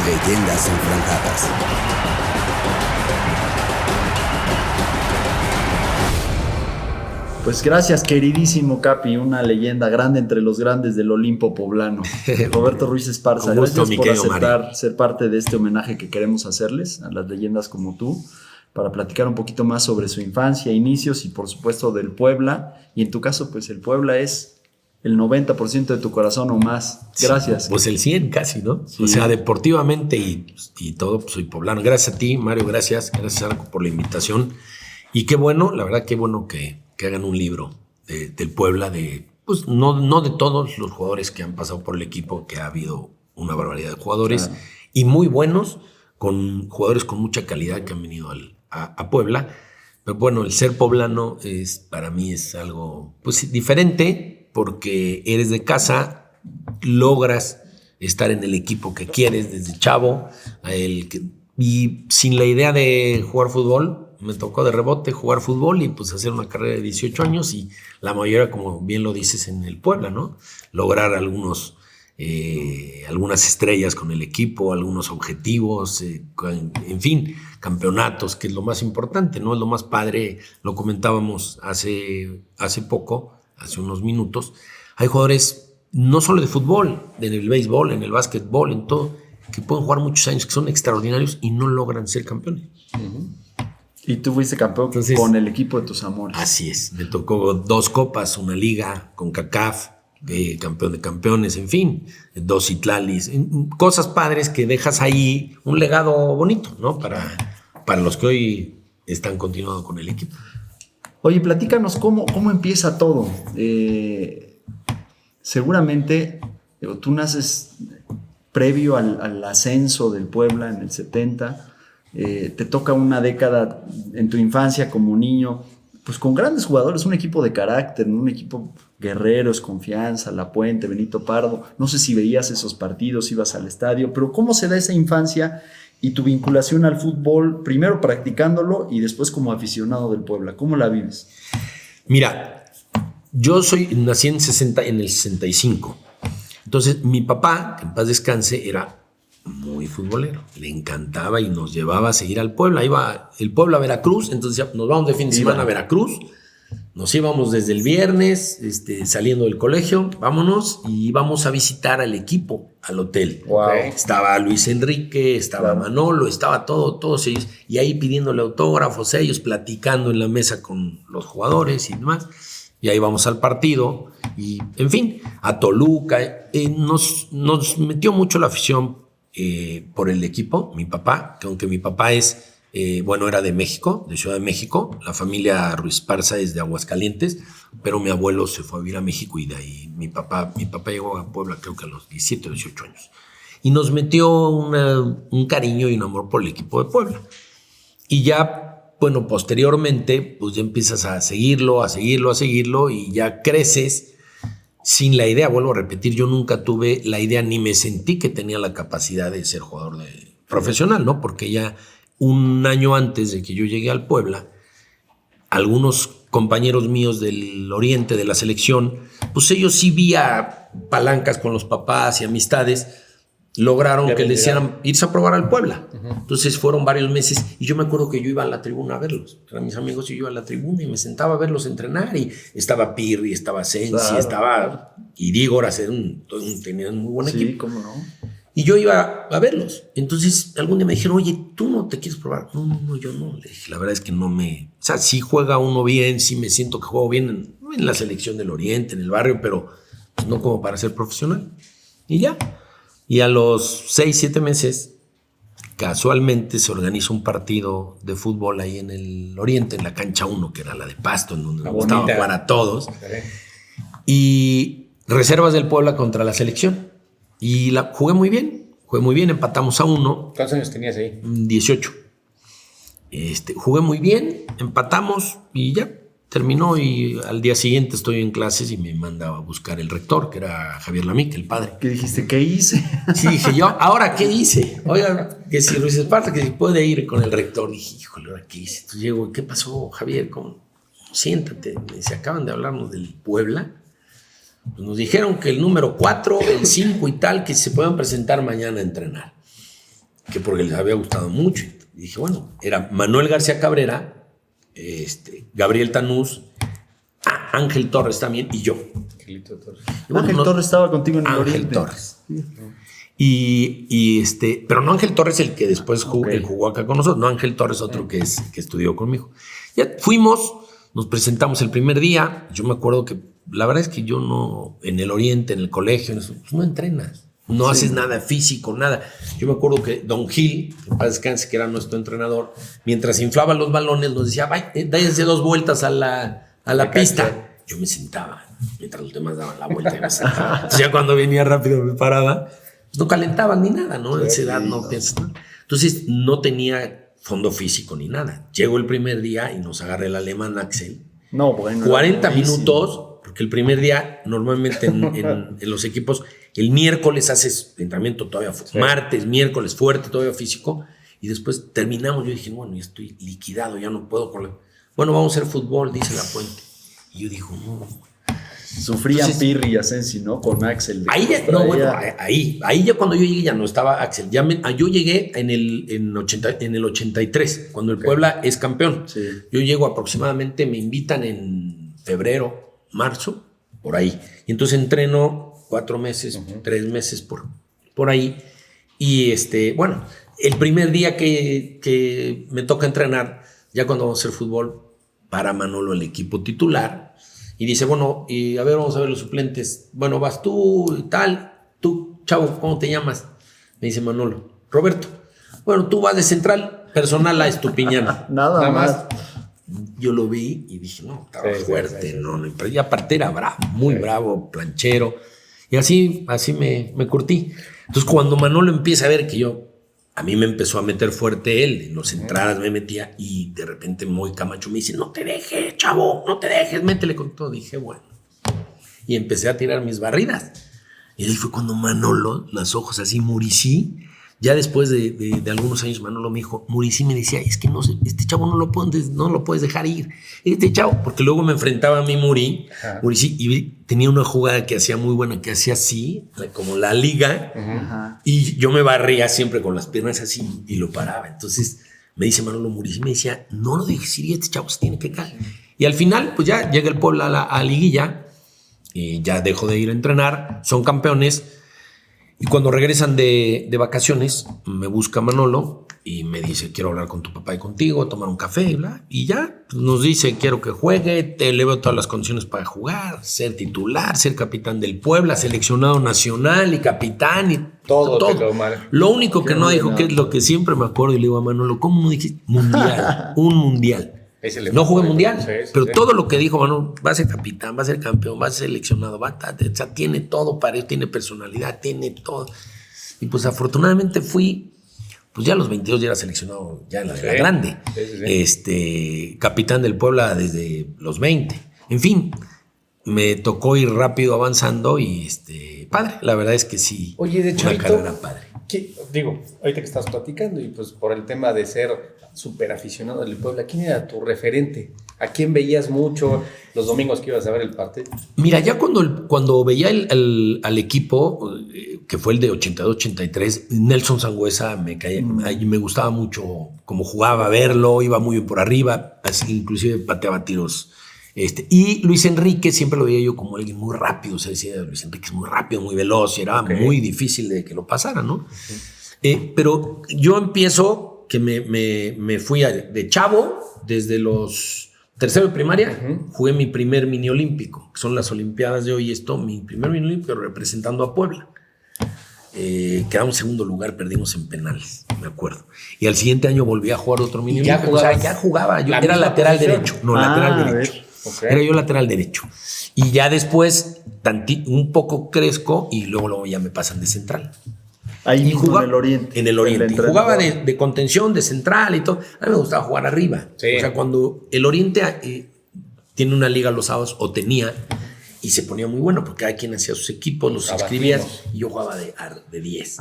Leyendas enfrentadas. Pues gracias, queridísimo Capi, una leyenda grande entre los grandes del Olimpo poblano. Roberto Ruiz Esparza, gracias por aceptar ser parte de este homenaje que queremos hacerles a las leyendas como tú, para platicar un poquito más sobre su infancia, inicios y por supuesto del Puebla. Y en tu caso, pues el Puebla es el 90% de tu corazón o más. Gracias. Sí, pues el 100 casi, ¿no? Sí. O sea, deportivamente y todo, pues soy poblano. Gracias a ti, Mario, gracias Arco, por la invitación. Y qué bueno, la verdad, qué bueno que hagan un libro del Puebla, pues no de todos los jugadores que han pasado por el equipo, que ha habido una barbaridad de jugadores, claro, y muy buenos, con jugadores con mucha calidad que han venido a Puebla. Pero bueno, el ser poblano para mí es algo pues diferente, porque eres de casa, logras estar en el equipo que quieres desde chavo, y sin la idea de jugar fútbol. Me tocó de rebote jugar fútbol y pues hacer una carrera de 18 años y la mayoría, como bien lo dices, en el Puebla, ¿no? Lograr algunas estrellas con el equipo, algunos objetivos, en fin, campeonatos, que es lo más importante, ¿no? Es lo más padre, lo comentábamos hace poco, hace unos minutos. Hay jugadores no solo de fútbol, en el béisbol, en el básquetbol, en todo, que pueden jugar muchos años, que son extraordinarios y no logran ser campeones. Uh-huh. Y tú fuiste campeón. Entonces, con el equipo de tus amores. Así es. Me tocó 2 copas, una liga con CACAF, campeón de campeones, en fin, 2 Itlalis, cosas padres que dejas ahí, un legado bonito, ¿no? Para los que hoy están continuando con el equipo. Oye, platícanos cómo empieza todo. Seguramente tú naces previo al ascenso del Puebla en el 70. Te toca una década en tu infancia como niño, pues con grandes jugadores, un equipo de carácter, un equipo Guerreros, Confianza, La Puente, Benito Pardo. No sé si veías esos partidos, ibas al estadio, pero ¿cómo se da esa infancia y tu vinculación al fútbol, primero practicándolo y después como aficionado del Puebla? ¿Cómo la vives? Mira, yo nací en el 65. Entonces, mi papá, que en paz descanse, era muy futbolero, le encantaba y nos llevaba a seguir al Puebla. Iba el Puebla a Veracruz, entonces ya nos vamos de fin de semana a Veracruz. Nos íbamos desde el viernes, saliendo del colegio, vámonos y íbamos a visitar al equipo, al hotel. Wow. Estaba Luis Enrique, estaba Manolo, estaba todos ellos, y ahí pidiéndole autógrafos a ellos, platicando en la mesa con los jugadores y demás. Y ahí vamos al partido, y en fin, a Toluca. Nos metió mucho la afición por el equipo, mi papá, que aunque mi papá era de México, de Ciudad de México, la familia Ruiz Esparza es de Aguascalientes, pero mi abuelo se fue a vivir a México y de ahí mi papá llegó a Puebla creo que a los 17 o 18 años. Y nos metió un cariño y un amor por el equipo de Puebla. Y ya, bueno, posteriormente, pues ya empiezas a seguirlo y ya creces sin la idea, vuelvo a repetir, yo nunca tuve la idea ni me sentí que tenía la capacidad de ser jugador profesional, ¿no? Porque ya un año antes de que yo llegué al Puebla, algunos compañeros míos del Oriente, de la selección, pues ellos sí vía palancas con los papás y amistades, lograron que les hicieran irse a probar al Puebla. Uh-huh. Entonces fueron varios meses y yo me acuerdo que yo iba a la tribuna a verlos. Eran mis amigos y yo iba a la tribuna y me sentaba a verlos entrenar y estaba Pirri, estaba Sensi, estaba Irígora, tenían un muy buen equipo. Sí, cómo no. Y yo iba a verlos. Entonces algún día me dijeron, oye, ¿tú no te quieres probar? No, yo no. Le dije, la verdad es que no me... O sea, sí juega uno bien, sí me siento que juego bien en la selección del Oriente, en el barrio, pero pues, no como para ser profesional. Y ya. Y a los 6-7 meses, casualmente se organiza un partido de fútbol ahí en el Oriente, en la cancha 1, que era la de Pasto, en donde nos gustaba jugar a todos. Y reservas del Puebla contra la selección. Y jugué muy bien, empatamos a 1. ¿Cuántos años tenías ahí? 18. Jugué muy bien, empatamos y ya. Terminó y al día siguiente estoy en clases y me manda a buscar el rector, que era Javier Lamic, el padre. ¿Qué dijiste? ¿Qué hice? Sí, dije yo, ¿ahora qué hice? Oiga, que si Ruiz Esparza, que si puede ir con el rector. Dije, híjole, ¿ahora qué hice? Entonces llego, ¿qué pasó, Javier? Siéntate. Se acaban de hablarnos del Puebla. Pues nos dijeron que el número 4, el 5 y tal, que se puedan presentar mañana a entrenar. que porque les había gustado mucho. Y dije, bueno, era Manuel García Cabrera, Gabriel Tanús, Ángel Torres también y yo. Angelito Torres. Y bueno, Ángel Torres estaba contigo en el Ángel Oriente. Torres. Pero no Ángel Torres el que después jugó acá con nosotros, no Ángel Torres otro que estudió conmigo. Ya fuimos, nos presentamos el primer día. Yo me acuerdo que la verdad es que yo no, en el Oriente, en el colegio, pues no entrenas. No haces nada físico, nada. Yo me acuerdo que Don Gil, que en paz descanse, que era nuestro entrenador, mientras inflaba los balones, nos decía, dáyense 2 vueltas a la pista. Yo me sentaba, mientras los demás daban la vuelta y me sentaba. Entonces ya cuando venía rápido me paraba. Pues no calentaban ni nada, ¿no? En esa edad no piensas, ¿no? Entonces no tenía fondo físico ni nada. Llegó el primer día y nos agarra el alemán Axel. No, bueno. 40 minutos, porque el primer día normalmente en los equipos el miércoles haces entrenamiento todavía martes, miércoles fuerte, todavía físico, y después terminamos. Yo dije, bueno, ya estoy liquidado, ya no puedo. Bueno, vamos a hacer fútbol, dice La Puente. Y yo digo, no. Sufrían Pirri y Asensi, ¿no? Con Axel. Ahí ya cuando yo llegué ya no estaba Axel. Yo llegué en el 83, cuando el Puebla es campeón. Sí. Yo llego aproximadamente, me invitan en febrero, marzo, por ahí. Y entonces entreno 4 meses, 3 meses por ahí. Y bueno, el primer día que me toca entrenar, ya cuando vamos a hacer fútbol, para Manolo el equipo titular. Y dice, bueno, y a ver, vamos a ver los suplentes. Bueno, vas tú y tal. Tú, chavo, ¿cómo te llamas? Me dice Manolo. Roberto. Bueno, tú vas de central personal a Estupiñán. Nada más. Yo lo vi y dije, no, estaba fuerte. Sí. No, pero y aparte era bravo, muy bravo, planchero. Y así me curtí. Entonces, cuando Manolo empieza a ver que a mí me empezó a meter fuerte él, en las entradas me metía y de repente Moy Camacho me dice, no te dejes, chavo, no te dejes, métele con todo. Dije, bueno. Y empecé a tirar mis barridas. Y ahí fue cuando Manolo, los ojos así, Muricy, ya después de algunos años Manolo me dijo, Muricy me decía, es que no sé, este chavo no lo puedes dejar ir. Este chavo, porque luego me enfrentaba a mí Muricy, y tenía una jugada que hacía muy buena, que hacía así, como la liga, y yo me barría siempre con las piernas así y lo paraba. Entonces me dice Manolo Muricy, me decía, no lo dejes ir, este chavo se tiene que caer. Y al final, pues ya llega el Puebla a liguilla, y ya dejo de ir a entrenar, son campeones. Y cuando regresan de vacaciones, me busca Manolo y me dice, quiero hablar con tu papá y contigo, tomar un café, bla. Y ya nos dice, quiero que juegue, te elevo todas las condiciones para jugar, ser titular, ser capitán del Puebla, seleccionado nacional y capitán y todo. Lo único que no dijo, que es lo que siempre me acuerdo, y le digo a Manolo, ¿cómo no dijiste? Mundial, un mundial. No jugué mundial, pero todo lo que dijo, bueno, va a ser capitán, va a ser campeón, va a ser seleccionado, tiene todo para él, tiene personalidad, tiene todo. Y pues afortunadamente fui, pues ya a los 22 ya era seleccionado, ya en la grande, capitán del Puebla desde los 20. En fin, me tocó ir rápido avanzando y padre, la verdad es que sí. Oye, de hecho, una carrera padre. Digo, ahorita que estás platicando y pues por el tema de ser súper aficionado del Puebla, ¿quién era tu referente? ¿A quién veías mucho los domingos que ibas a ver el partido? Mira, ya cuando veía al equipo, que fue el de 82-83, Nelson Sangüesa me gustaba mucho cómo jugaba, verlo, iba muy bien por arriba, así, inclusive pateaba tiros. Y Luis Enrique siempre lo veía yo como alguien muy rápido, se decía, Luis Enrique es muy rápido, muy veloz, y era muy difícil de que lo pasara, ¿no? Pero yo empiezo, que me fui de chavo, desde los tercero de primaria, jugué mi primer mini olímpico, que son las Olimpiadas de hoy, mi primer mini olímpico representando a Puebla. Quedamos en segundo lugar, perdimos en penales, me acuerdo. Y al siguiente año volví a jugar otro mini olímpico. O sea, ya jugaba, yo era lateral derecho. No, lateral derecho. Era yo lateral derecho. Y ya después un poco crezco y luego ya me pasan de central. Ahí mismo jugaba, en el Oriente. En el Oriente. Y jugaba de contención, de central y todo. A mí me gustaba jugar arriba. Sí. O sea, cuando el Oriente tiene una liga los sábados, o tenía, y se ponía muy bueno, porque cada quien hacía sus equipos, los inscribías, y yo jugaba de 10.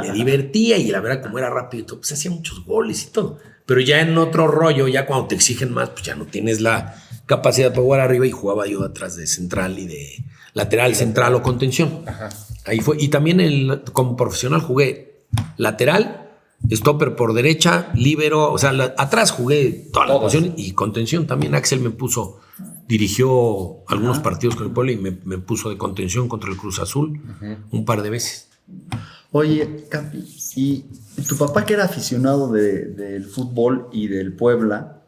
Y me divertía, y la verdad, como era rápido y todo, pues hacía muchos goles y todo. Pero ya en otro rollo, ya cuando te exigen más, pues ya no tienes la capacidad para jugar arriba, y jugaba yo atrás de central y de lateral, central o contención. Ahí fue. Y también como profesional jugué lateral, stopper por derecha, líbero, o sea, atrás jugué todas las Todas. posiciones y contención también. Axel dirigió algunos partidos con el Puebla y me puso de contención contra el Cruz Azul un par de veces. Oye, Capi, y tu papá que era aficionado del fútbol y del Puebla,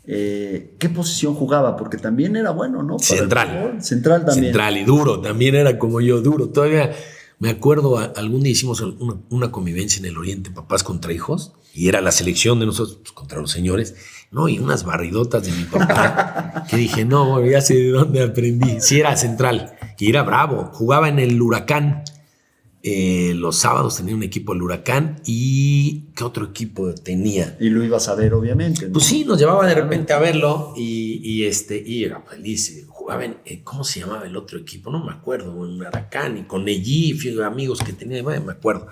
¿qué posición jugaba? Porque también era bueno, ¿no? Para Central. el fútbol. Central también. Central y duro, también era como yo, duro. Todavía me acuerdo, algún día hicimos una convivencia en el Oriente, papás contra hijos, y era la selección de nosotros pues, contra los señores, ¿no? Y unas barridotas de mi papá, que dije, no, bueno, ya sé de dónde aprendí. Sí, era central, y era bravo. Jugaba en el Huracán. Los sábados tenía un equipo el Huracán, y ¿qué otro equipo tenía? Y lo ibas a ver, obviamente, ¿no? Pues sí, nos llevaba de repente a verlo y era feliz. Jugaba en, ¿cómo se llamaba el otro equipo? No me acuerdo, en Huracán y con Neji, amigos que tenía, bueno, me acuerdo.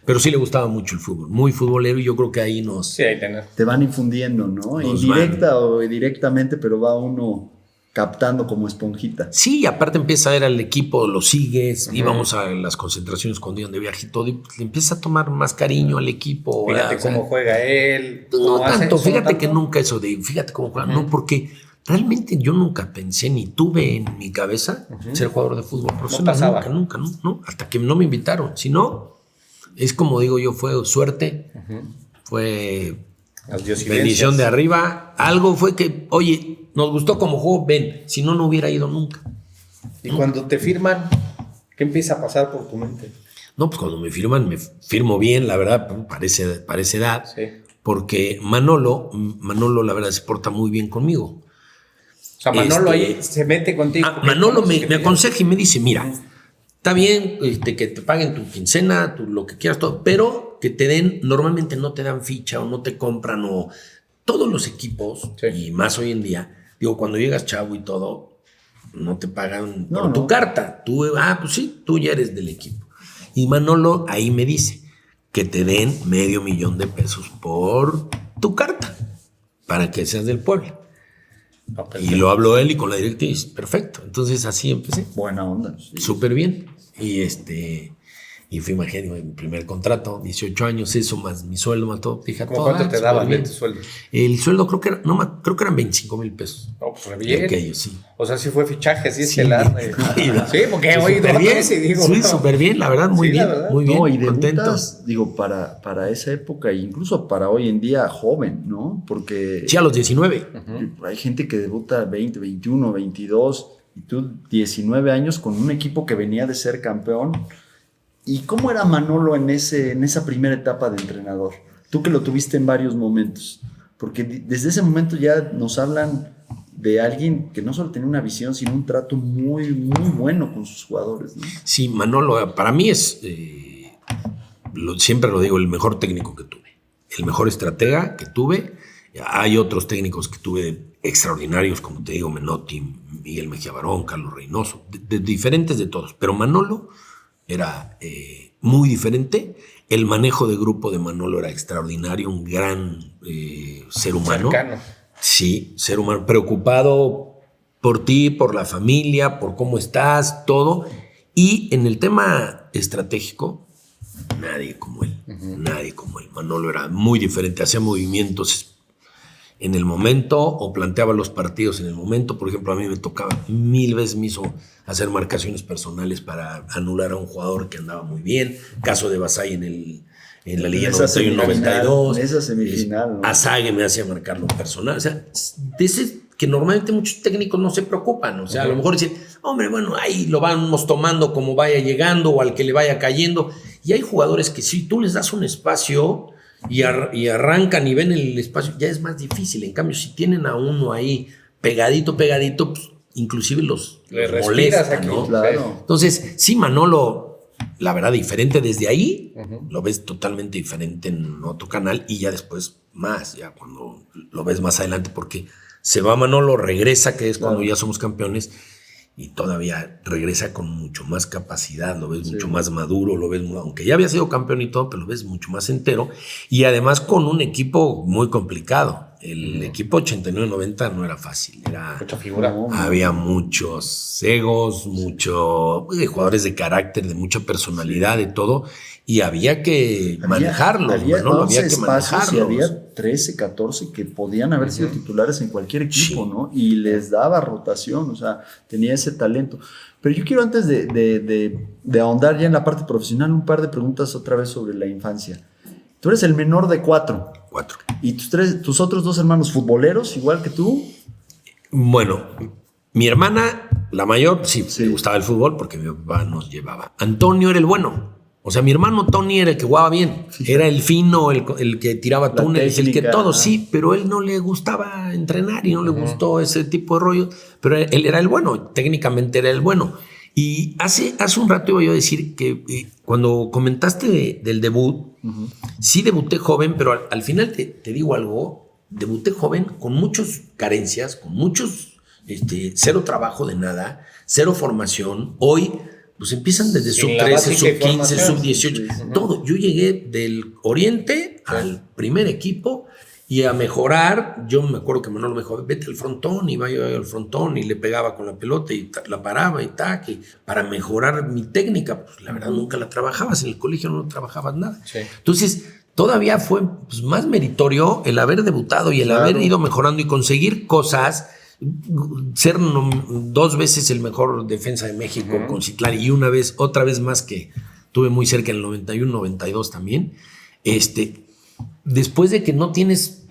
Pero sí le gustaba mucho el fútbol, muy futbolero, y yo creo que ahí Sí, ahí tenés. Te van infundiendo, ¿no? Nos Indirecta o directamente, pero va uno captando como esponjita. Sí, aparte empieza a ver al equipo, lo sigues, íbamos a las concentraciones cuando iban de viaje y todo, y le empieza a tomar más cariño al equipo. Fíjate cómo juega él. No cómo hace, tanto, ¿solo fíjate tanto? que nunca eso de, fíjate cómo juega, no, porque realmente yo nunca pensé ni tuve en mi cabeza ser jugador de fútbol profesional. pasaba. Nunca, no, hasta que no me invitaron. Si no, es como digo yo, fue suerte, fue Las diosidencias. bendición de arriba. Algo fue que, oye, nos gustó como jugó, ven, si no, no hubiera ido nunca. Y cuando te firman, ¿qué empieza a pasar por tu mente? No, pues cuando me firmo bien, la verdad, parece edad, Sí. porque Manolo, la verdad, se porta muy bien conmigo. O sea, Manolo ahí se mete contigo. Manolo me aconseja y me dice, mira, está bien que te paguen tu quincena, lo que quieras, todo, pero que te den, normalmente no te dan ficha o no te compran, o todos los equipos, Sí. y más hoy en día, digo, cuando llegas chavo y todo, no te pagan No, por tu no. carta. Tú, pues sí, tú ya eres del equipo. Y Manolo ahí me dice que te den $500,000 por tu carta para que seas del pueblo. No, pues, Y lo habló él y con la directiva y dice, perfecto. Entonces así empecé. Buena onda. Sí. Súper bien. Y fui, imagínate, mi primer contrato, 18 años, eso más mi sueldo, más todo. Dije, ¿Cómo cuánto te daban de tu sueldo? El sueldo creo que eran $25,000. No, pues re bien. Aquello, sí. O sea, sí fue fichaje, sí, Sí, estelar. Sí, porque hoy súper bien. y digo. Sí, no. súper bien, la verdad, muy Sí, la bien. verdad. Muy bien, No, y contento. debutas, digo, para esa época, e incluso para hoy en día, joven, ¿no? Porque Sí, a los 19. hay gente que debuta 20, 21, 22, y tú 19 años con un equipo que venía de ser campeón. ¿Y cómo era Manolo en esa primera etapa de entrenador? Tú que lo tuviste en varios momentos. Porque desde ese momento ya nos hablan de alguien que no solo tenía una visión, sino un trato muy, muy bueno con sus jugadores, ¿no? Sí, Manolo, para mí es, siempre lo digo, el mejor técnico que tuve. El mejor estratega que tuve. Hay otros técnicos que tuve extraordinarios, como te digo, Menotti, Miguel Mejía Barón, Carlos Reynoso, de diferentes de todos. Pero Manolo era muy diferente. El manejo de grupo de Manolo era extraordinario, un gran ser humano. Cercano. Sí, ser humano, preocupado por ti, por la familia, por cómo estás, todo. Y en el tema estratégico, nadie como él, nadie como él. Manolo era muy diferente, hacía movimientos en el momento o planteaba los partidos en el momento. Por ejemplo, a mí me tocaba 1000 veces, me hizo hacer marcaciones personales para anular a un jugador que andaba muy bien. Caso de Basay en la Liga Esa 91-92. esa semifinal, ¿no? Azague me hacía marcar lo personal. O sea, de ese que normalmente muchos técnicos no se preocupan. O sea, a lo mejor dicen, hombre, bueno, ahí lo vamos tomando como vaya llegando o al que le vaya cayendo. Y hay jugadores que si tú les das un espacio y arrancan y ven el espacio, ya es más difícil. En cambio, si tienen a uno ahí pegadito, pues, inclusive los Le respiras molesta, aquí. ¿no? Claro. Entonces, sí, Manolo, la verdad, diferente desde ahí, lo ves totalmente diferente en otro canal y ya después más, ya cuando lo ves más adelante, porque se va Manolo, regresa, que es cuando ya somos campeones, y todavía regresa con mucho más capacidad, lo ves mucho más maduro, lo ves, aunque ya había sido campeón y todo, pero lo ves mucho más entero, y además con un equipo muy complicado. El equipo 89-90 no era fácil. Mucha figura. Había muchos egos, muchos jugadores de carácter, de mucha personalidad, de todo. Y había que manejarlos. Había ¿no? 11 Había que espacios y manejarlos. había 13, 14 que podían haber sido titulares en cualquier equipo, Sí. ¿no? Y les daba rotación, o sea, tenía ese talento. Pero yo quiero antes de ahondar ya en la parte profesional, un par de preguntas otra vez sobre la infancia. Tú eres el menor de 4. 4. ¿Y tus otros 2 hermanos futboleros, igual que tú? Bueno, mi hermana, la mayor, sí, Sí. le gustaba el fútbol porque mi papá nos llevaba. Antonio era el bueno. O sea, mi hermano Tony era el que jugaba bien. Era el fino, el que tiraba La túneles, el que técnica. todo, sí, pero él no le gustaba entrenar y no le gustó ese tipo de rollo. Pero él era el bueno, técnicamente era el bueno. Y hace un rato iba yo a decir que cuando comentaste del debut, sí debuté joven, pero al final te digo algo, debuté joven con muchas carencias, con muchos, cero trabajo de nada, cero formación. Hoy pues empiezan desde Sin sub la 13, básica sub 15, información. sub 18, todo. Yo llegué del Oriente al primer equipo y a mejorar. Yo me acuerdo que Manolo me dijo, vete al frontón, y iba yo al frontón y le pegaba con la pelota y la paraba y para mejorar mi técnica. Pues la verdad nunca la trabajabas, en el colegio no trabajabas nada. Sí. Entonces todavía fue pues, más meritorio el haber debutado y el Claro. haber ido mejorando y conseguir cosas. Ser 2 veces el mejor defensa de México con Citlali y otra vez más que tuve muy cerca en el 91-92 también. Después de que no tienes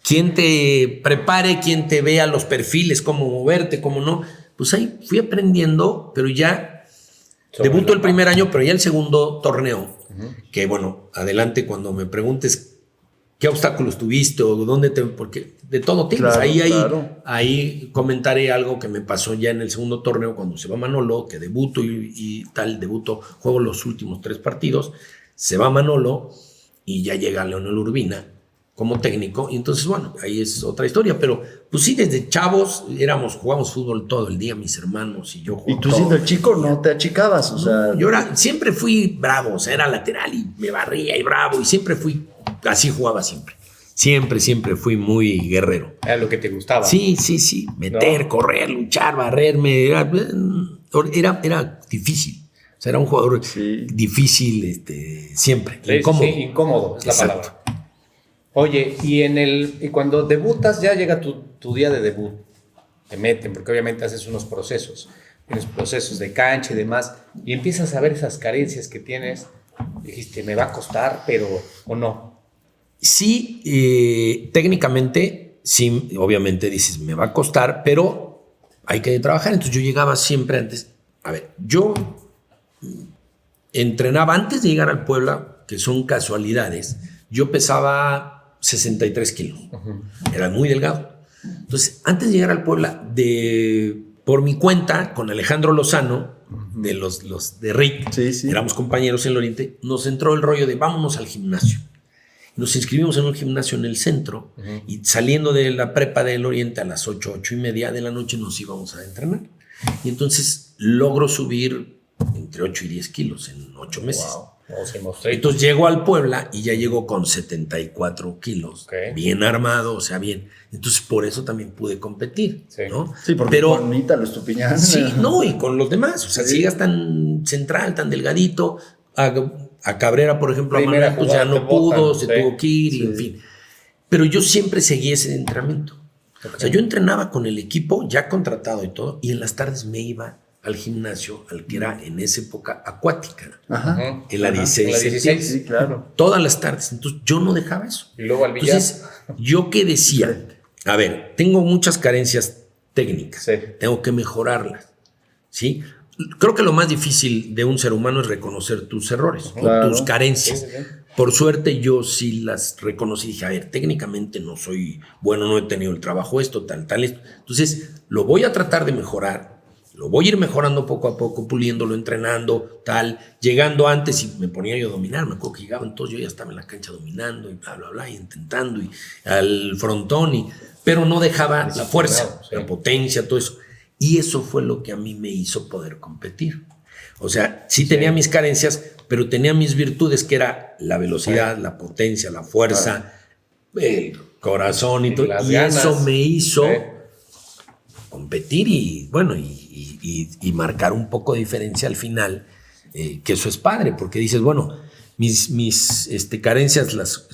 quien te prepare, quien te vea los perfiles, cómo moverte, cómo no, pues ahí fui aprendiendo, pero ya debuto el primer año, pero ya el segundo torneo, que bueno, adelante cuando me preguntes qué obstáculos tuviste o dónde porque de todo tienes. Claro, Ahí comentaré algo que me pasó ya en el segundo torneo cuando se va Manolo, que debuto y tal, juego los últimos 3 partidos, se va Manolo y ya llega Leonel Urbina como técnico, y entonces bueno, ahí es otra historia, pero pues sí, desde chavos jugábamos fútbol todo el día, mis hermanos y yo. Y tú siendo el chico no te achicabas, o sea... Yo siempre fui bravo, o sea, era lateral y me barría y bravo, y siempre fui, así jugaba siempre. Siempre fui muy guerrero. Era lo que te gustaba. Sí, meter, correr, luchar, barrerme, era difícil. O sea, era un jugador difícil, siempre, Sí, incómodo. sí, incómodo es la Exacto. palabra. Oye, y cuando debutas, ya llega tu día de debut. Te meten, porque obviamente haces unos procesos. Tienes procesos de cancha y demás, y empiezas a ver esas carencias que tienes. Dijiste, me va a costar, pero, o no. Sí, técnicamente, sí, obviamente dices, me va a costar, pero hay que trabajar. Entonces yo llegaba siempre antes. A ver, yo entrenaba antes de llegar al Puebla, que son casualidades. Yo pesaba 63 kilos. Era muy delgado. Entonces, antes de llegar al Puebla, por mi cuenta, con Alejandro Lozano, de los de Rick, éramos compañeros en el Oriente, nos entró el rollo de vámonos al gimnasio. Nos inscribimos en un gimnasio en el centro y saliendo de la prepa del Oriente a las 8:30 de la noche nos íbamos a entrenar. Y entonces logro subir entre 8 y 10 kilos en 8 meses. Wow. Entonces llego al Puebla y ya llego con 74 kilos, bien armado, o sea, bien. Entonces por eso también pude competir, ¿no? Sí, porque con Ítalo Estupiñán. Sí, no, y con los demás. O sea, si llegas tan central, tan delgadito, a Cabrera, por ejemplo, a Manuel, pues ya no pudo, se tuvo que ir, y en fin. Pero yo siempre seguí ese entrenamiento. O sea, yo entrenaba con el equipo ya contratado y todo, y en las tardes me iba al gimnasio, al que era en esa época acuática. Ajá. En la 16. Sí, claro. Todas las tardes. Entonces yo no dejaba eso. Y luego al billar. Entonces, yo que decía, a ver, tengo muchas carencias técnicas, tengo que mejorarlas, ¿sí? Creo que lo más difícil de un ser humano es reconocer tus errores, tus carencias. Por suerte yo sí las reconocí y dije, a ver, técnicamente no soy bueno, no he tenido el trabajo esto, tal, esto. Entonces lo voy a tratar de mejorar. Lo voy a ir mejorando poco a poco, puliéndolo, entrenando, tal. Llegando antes y me ponía yo a dominar. Me acuerdo que llegaban todos, yo ya estaba en la cancha dominando y bla, bla, bla, y intentando, y al frontón, pero no dejaba la fuerza, la potencia, todo eso. Y eso fue lo que a mí me hizo poder competir. O sea, sí tenía mis carencias, pero tenía mis virtudes, que era la velocidad, la potencia, la fuerza, corazón y Y todo. las Y ganas. eso me hizo Sí. competir y bueno, y marcar un poco de diferencia al final, que eso es padre, porque dices, bueno, mis carencias las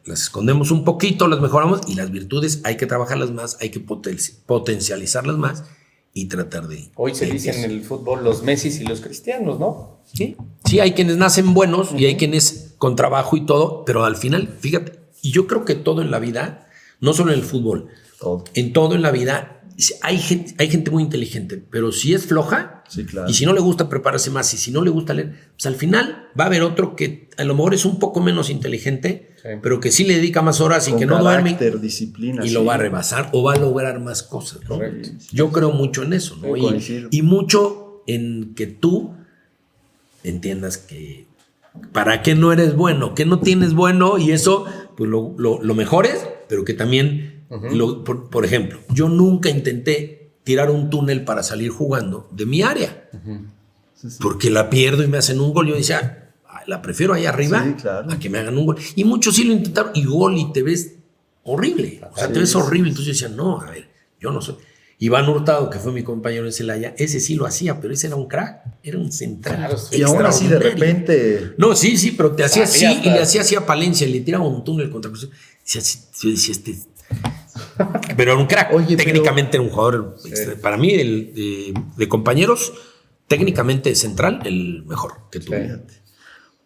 escondemos un poquito, las mejoramos, y las virtudes hay que trabajarlas más, hay que potencializarlas más y tratar de... Hoy se de dice en el fútbol los Messis y los Cristianos, ¿no? Sí, sí, hay quienes nacen buenos y hay quienes con trabajo y todo, pero al final, fíjate, y yo creo que todo en la vida, no solo en el fútbol, Todo. en todo en la vida, hay gente muy inteligente, pero si es floja, Sí, claro. y si no le gusta prepararse más, y si no le gusta leer, pues al final va a haber otro que a lo mejor es un poco menos inteligente, Sí. pero que sí le dedica más horas y Con que no duerme carácter, disciplina. y sí. lo va a rebasar o va a lograr más cosas, ¿no? Correcto. Yo creo mucho en eso, ¿no? Sí, coincido. Y mucho en que tú entiendas que para qué no eres bueno, que no tienes bueno, y eso pues lo mejores, pero que también, por ejemplo, yo nunca intenté tirar un túnel para salir jugando de mi área, Sí, sí. porque la pierdo y me hacen un gol. Yo decía, "Ay, la prefiero ahí arriba Sí, claro. a que me hagan un gol". Y muchos sí lo intentaron y gol y te ves horrible, o sea, Sí, te ves sí. horrible. Entonces yo decía, no, a ver, yo no soy. Iván Hurtado, que fue mi compañero en Celaya, ese sí lo hacía, pero ese era un crack, era un central. Claro, Y aún así de extraordinario. repente... No, sí, pero te hacía así Sabía, y le hacía así a Palencia, le tiraba un túnel contra Cruz Azul. Yo decía, pero era un crack. Oye, Técnicamente era un jugador, para mí, de compañeros, técnicamente central, el mejor que tuve. Fíjate.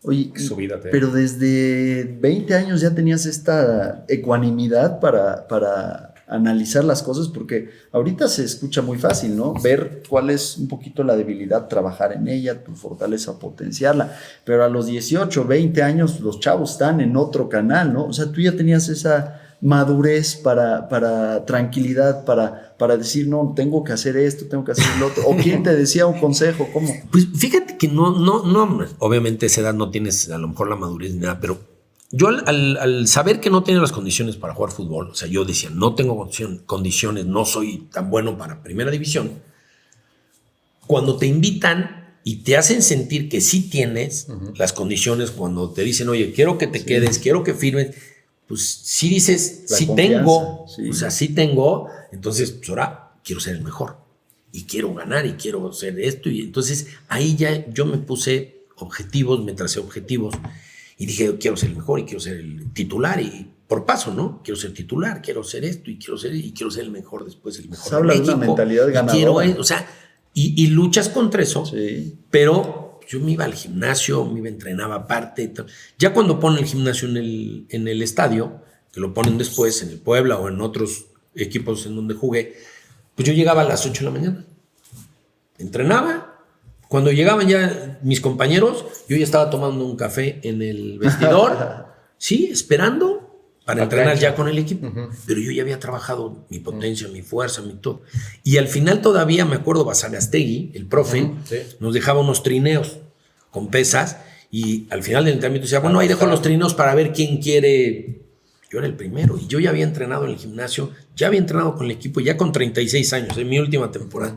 Oye, Su vida te- pero desde 20 años ya tenías esta ecuanimidad para analizar las cosas, porque ahorita se escucha muy fácil, ¿no? Ver cuál es un poquito la debilidad, trabajar en ella, tu fortaleza, potenciarla, pero a los 18, 20 años los chavos están en otro canal, ¿no? O sea, tú ya tenías esa madurez para tranquilidad, para decir, no, tengo que hacer esto, tengo que hacer lo otro, o quién te decía un consejo, ¿cómo? Pues fíjate que no, obviamente a esa edad no tienes a lo mejor la madurez ni nada, pero yo al saber que no tenía las condiciones para jugar fútbol, o sea, yo decía, no tengo condiciones, no soy tan bueno para primera división, cuando te invitan y te hacen sentir que sí tienes las condiciones, cuando te dicen, oye, quiero que te quedes, quiero que firmes, pues sí dices, La sí confianza, tengo, sí. o sea, sí tengo, entonces pues ahora quiero ser el mejor y quiero ganar y quiero hacer esto, y entonces ahí ya yo me puse objetivos, me tracé objetivos y dije, quiero ser el mejor y quiero ser el titular, y por paso, ¿no? Quiero ser titular, quiero ser esto y quiero ser el mejor después, el mejor Se habla de una mentalidad y ganadora. o sea, y luchas contra eso, Sí. pero yo me iba al gimnasio, me iba, entrenaba aparte. Ya cuando ponen el gimnasio en el estadio, que lo ponen después en el Puebla o en otros equipos en donde jugué, pues yo llegaba a las 8 de la mañana. Entrenaba. Cuando llegaban ya mis compañeros, yo ya estaba tomando un café en el vestidor, sí, esperando para La entrenar cancha. ya con el equipo. Pero yo ya había trabajado mi potencia, mi fuerza, mi todo. Y al final todavía me acuerdo, Basagastegui, el profe, Sí. nos dejaba unos trineos con pesas, y al final del entrenamiento decía, bueno, ahí dejo los trineos para ver quién quiere. Yo era el primero y yo ya había entrenado en el gimnasio, ya había entrenado con el equipo, ya con 36 años, en mi última temporada.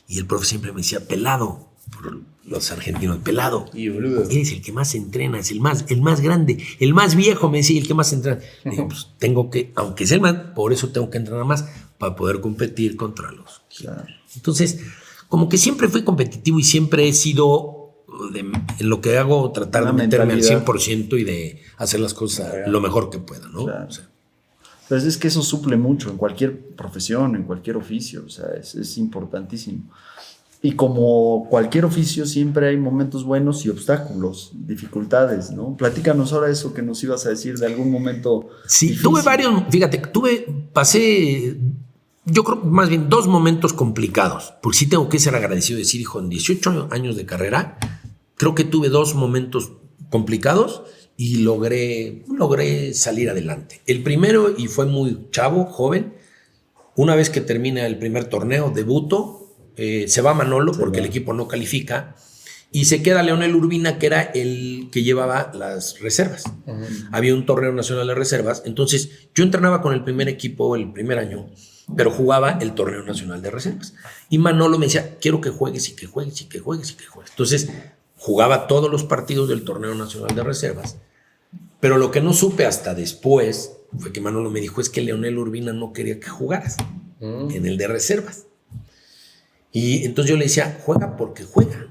Y el profe siempre me decía, pelado, por los argentinos, pelado. Y boludo. Él es el que más entrena, es el más grande, el más viejo, me decía, el que más entrena. Le digo, pues tengo que, aunque sea el más, por eso tengo que entrenar más, para poder competir contra los. Claro. Entonces, como que siempre fui competitivo y siempre he sido, en lo que hago, tratar Una de meterme al mentalidad. 100% y de hacer las cosas lo mejor que pueda, ¿no? Claro. O sea, Pues es que eso suple mucho en cualquier profesión, en cualquier oficio, o sea, es importantísimo. Y como cualquier oficio, siempre hay momentos buenos y obstáculos, dificultades, ¿no? Platícanos ahora eso que nos ibas a decir de algún momento. sí, difícil. tuve varios, fíjate, pasé, yo creo más bien 2 momentos complicados, porque sí tengo que ser agradecido y decir, hijo, en 18 años de carrera, creo que tuve 2 momentos complicados y logré salir adelante. El primero, y fue muy chavo, joven, una vez que termina el primer torneo, debuto, se va Manolo porque el equipo no califica, y se queda Leonel Urbina, que era el que llevaba las reservas. Había un torneo nacional de reservas, entonces yo entrenaba con el primer equipo el primer año, pero jugaba el torneo nacional de reservas. Y Manolo me decía, quiero que juegues y que juegues y que juegues y que juegues. Entonces jugaba todos los partidos del torneo nacional de reservas Pero lo que no supe hasta después fue que Manolo me dijo, es que Leonel Urbina no quería que jugaras en el de reservas. Y entonces yo le decía, juega porque juega.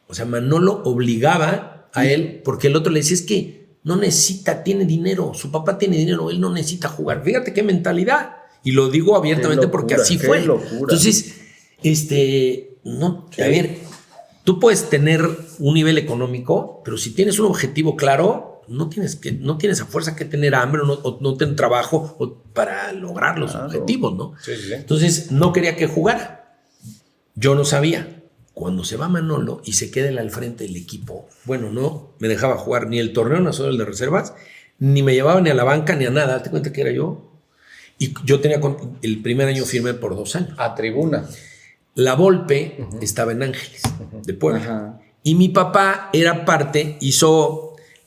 O sea, Manolo obligaba a él, porque el otro le decía, es que no necesita, tiene dinero, su papá tiene dinero, él no necesita jugar. Fíjate qué mentalidad. Y lo digo abiertamente porque así fue. Locura. Entonces, no, a ver, tú puedes tener un nivel económico, pero si tienes un objetivo claro, no tienes a fuerza que tener hambre o no tener trabajo para lograr los objetivos, ¿no? Sí. Entonces, no quería que jugara. Yo no sabía. Cuando se va Manolo y se queda él al frente del equipo, bueno, no me dejaba jugar ni el torneo nacional el de reservas, ni me llevaba ni a la banca ni a nada. ¿Te cuenta que era yo? Y yo tenía el primer año firme por 2 años. A tribuna. La Volpe estaba en Ángeles, de Puebla. Ajá. Y mi papá era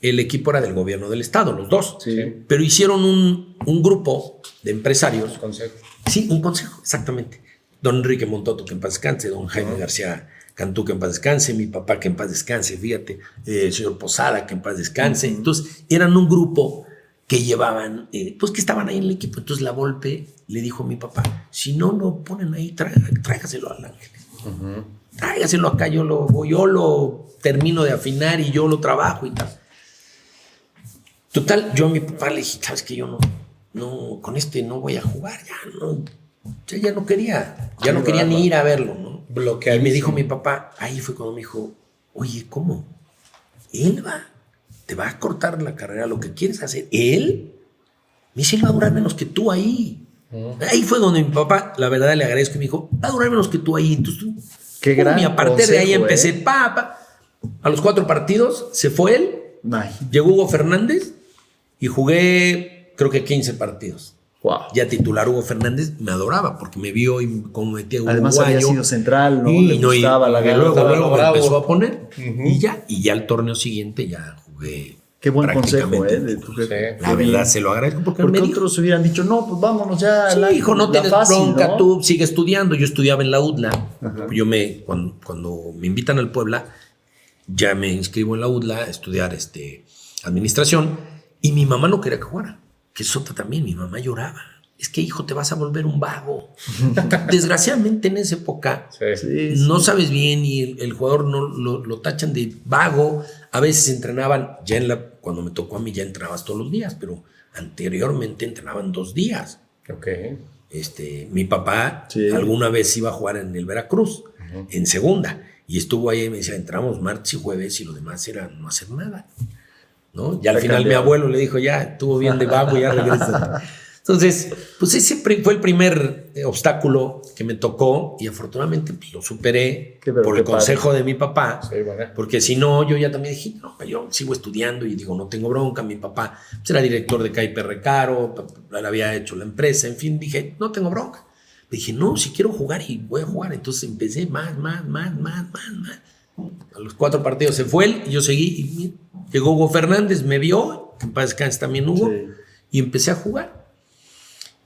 el equipo era del gobierno del estado, los dos. Sí. Pero hicieron un grupo de empresarios. Consejo. Sí, un consejo, exactamente. Don Enrique Montoto, que en paz descanse, don Jaime García Cantú, que en paz descanse, mi papá, que en paz descanse, fíjate, el señor Posada, que en paz descanse. Entonces, eran un grupo que llevaban, pues que estaban ahí en el equipo. Entonces, la Volpe le dijo a mi papá, si no lo ponen ahí, tráigaselo al Ángeles. Tráigaselo acá, yo lo termino de afinar y yo lo trabajo y tal. Total, yo a mi papá le dije, sabes que yo no, con no voy a jugar, ya no quería, ni ir a verlo, ¿no? Y me dijo mi papá, ahí fue cuando me dijo, oye, ¿cómo? Él te va a cortar la carrera, lo que quieres hacer, él, me dice, él va a durar menos que tú ahí. Ahí fue donde mi papá, la verdad le agradezco, y me dijo, va a durar menos que tú ahí. Entonces, qué gran y a partir de ahí consejo, empecé, a los 4 partidos, se fue él, Ay, llegó Hugo Fernández y jugué, creo que 15 partidos. wow. Ya titular Hugo Fernández me adoraba porque me vio y como metía uruguayo. Además había sido central, ¿no? Le gustaba la luego garra. me empezó a poner y ya el torneo siguiente ya jugué. Qué buen consejo, prácticamente. de tu jefe. La verdad se lo agradezco porque Porque me dijo, otros hubieran dicho, no, pues vámonos ya. sí, hijo, no tienes fácil, bronca, ¿no? tú sigue estudiando. Yo estudiaba en la UDLA. Cuando me invitan al Puebla, ya me inscribo en la UDLA a estudiar administración y mi mamá no quería que jugara. Que eso también, mi mamá lloraba. Es que, hijo, te vas a volver un vago. Desgraciadamente en esa época Sí, no sabes bien y el jugador no lo tachan de vago. A veces entrenaban, cuando me tocó a mí ya entrenabas todos los días, pero anteriormente entrenaban 2 días. Ok. Mi papá alguna vez iba a jugar en el Veracruz, en segunda, y estuvo ahí y me decía, entramos martes y jueves y lo demás era no hacer nada, ¿no? Ya al final mi abuelo le dijo, ya estuvo bien de vago, ya regresa. Entonces, pues ese fue el primer obstáculo que me tocó y afortunadamente pues, lo superé por el consejo de mi papá, porque si no, yo ya también dije, no, yo sigo estudiando y digo, no tengo bronca, mi papá pues, era director de KPR Caro, le había hecho la empresa, en fin, dije, no tengo bronca. Dije, no, si quiero jugar y voy a jugar, entonces empecé más. A los 4 partidos se fue él y yo seguí y mira, llegó Hugo Fernández, me vio, que en paz descanse también Hugo, y empecé a jugar.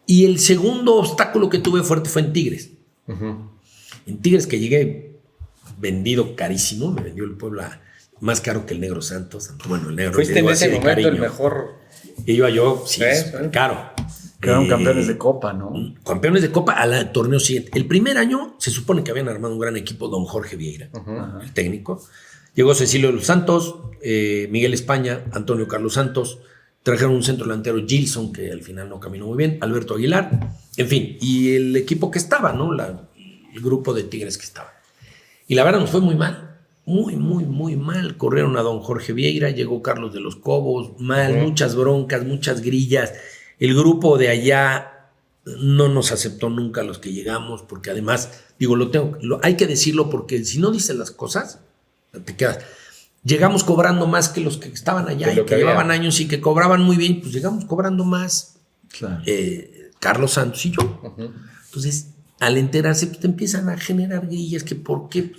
Y el segundo obstáculo que tuve fuerte fue en Tigres. En Tigres que llegué vendido carísimo, me vendió el Puebla más caro que el Negro Santos. Bueno, el Negro fuiste en ese momento cariño. El mejor. Iba yo, sí, caro. Quedaron campeones de Copa, ¿no? Campeones de Copa al torneo siguiente. El primer año se supone que habían armado un gran equipo, don Jorge Vieira, el técnico. Llegó Cecilio de los Santos, Miguel España, Antonio Carlos Santos. Trajeron un centro delantero, Gilson, que al final no caminó muy bien, Alberto Aguilar, en fin, y el equipo que estaba, ¿no? El grupo de Tigres que estaba. Y la verdad nos fue muy mal, muy mal. Corrieron a don Jorge Vieira, llegó Carlos de los Cobos, muchas broncas, muchas grillas. El grupo de allá no nos aceptó nunca los que llegamos, porque además, digo, hay que decirlo porque si no dices las cosas, te quedas. Llegamos cobrando más que los que estaban allá y que llevaban años y que cobraban muy bien, pues llegamos cobrando más. Claro. Carlos Santos y yo. Entonces, al enterarse, pues, te empiezan a generar grillas que ¿por qué?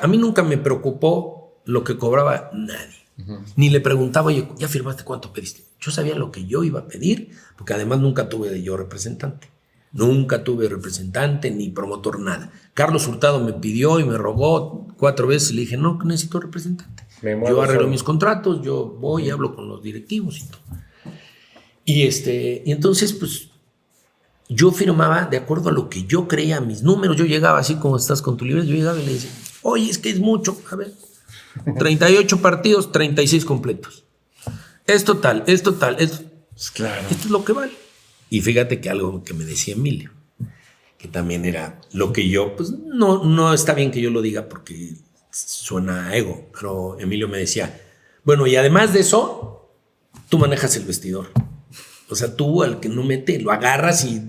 A mí nunca me preocupó lo que cobraba nadie. Ni le preguntaba, oye, ¿ya firmaste cuánto pediste? Yo sabía lo que yo iba a pedir, porque además nunca tuve yo representante. Nunca tuve representante ni promotor, nada. Carlos Hurtado me pidió y me rogó 4 veces y le dije, no necesito representante. Me muevo Yo arreglo solo. mis contratos, yo voy y hablo con los directivos y todo. Y entonces, pues, yo firmaba de acuerdo a lo que yo creía, mis números. Yo llegaba así como estás con tu libreta, yo llegaba y le decía, oye, es que es mucho. A ver, 38 partidos, 36 completos. Es total. Claro. Esto es lo que vale. Y fíjate que algo que me decía Emilio, que también era lo que yo, pues no está bien que yo lo diga porque suena a ego, pero Emilio me decía, bueno, y además de eso, tú manejas el vestidor. O sea, tú al que no mete, lo agarras y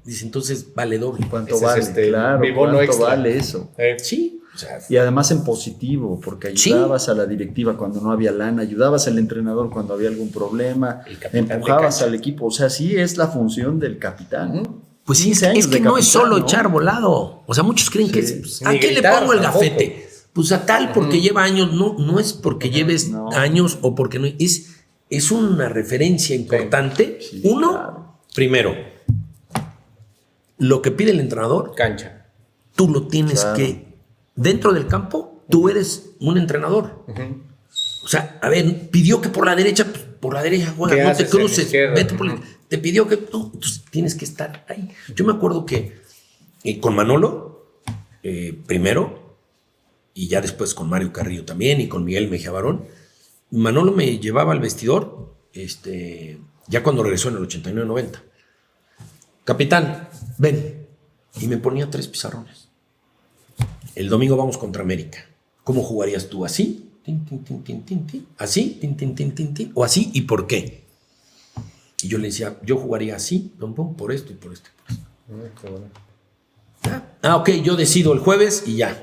dice, entonces vale doble. ¿Cuánto Ese es vale? Claro, mi bono ¿cuánto extra. vale eso? Sí, o sea, Y además en positivo, porque ayudabas a la directiva cuando no había lana, ayudabas al entrenador cuando había algún problema, El capitán de empujabas cancha. al equipo. O sea, sí es la función del capitán. pues sí, 15 es años que de no es capitán, solo ¿no? echar volado. O sea, muchos creen Sí. que es, pues, ¿a Ni qué le gritar pongo el tampoco. gafete? Pues a tal porque lleva años. No es porque lleves No. años o porque no. Es una referencia importante. Sí, Uno, claro. primero, lo que pide el entrenador, Cancha. tú lo tienes Claro. que, dentro del campo, tú eres un entrenador. O sea, a ver, pidió que por la derecha, pues, por la derecha juega, ¿Qué no te haces en la cruces, izquierda? vete por la- te pidió que tú, entonces tienes que estar ahí. Yo me acuerdo que con Manolo, primero, y ya después con Mario Carrillo también, y con Miguel Mejía Barón, Manolo me llevaba al vestidor, ya cuando regresó en el 89-90. Capitán, ven. Y me ponía 3 pizarrones. El domingo vamos contra América. ¿Cómo jugarías tú? ¿Así? Tin, tin, tin, tin, tin, tin. ¿Así? Tin, tin, tin, tin, tin. ¿O así? ¿Y por qué? Y yo le decía, yo jugaría así, don Pom, por esto y por esto. Y por esto. Qué bueno. Ah, ok, yo decido el jueves y ya.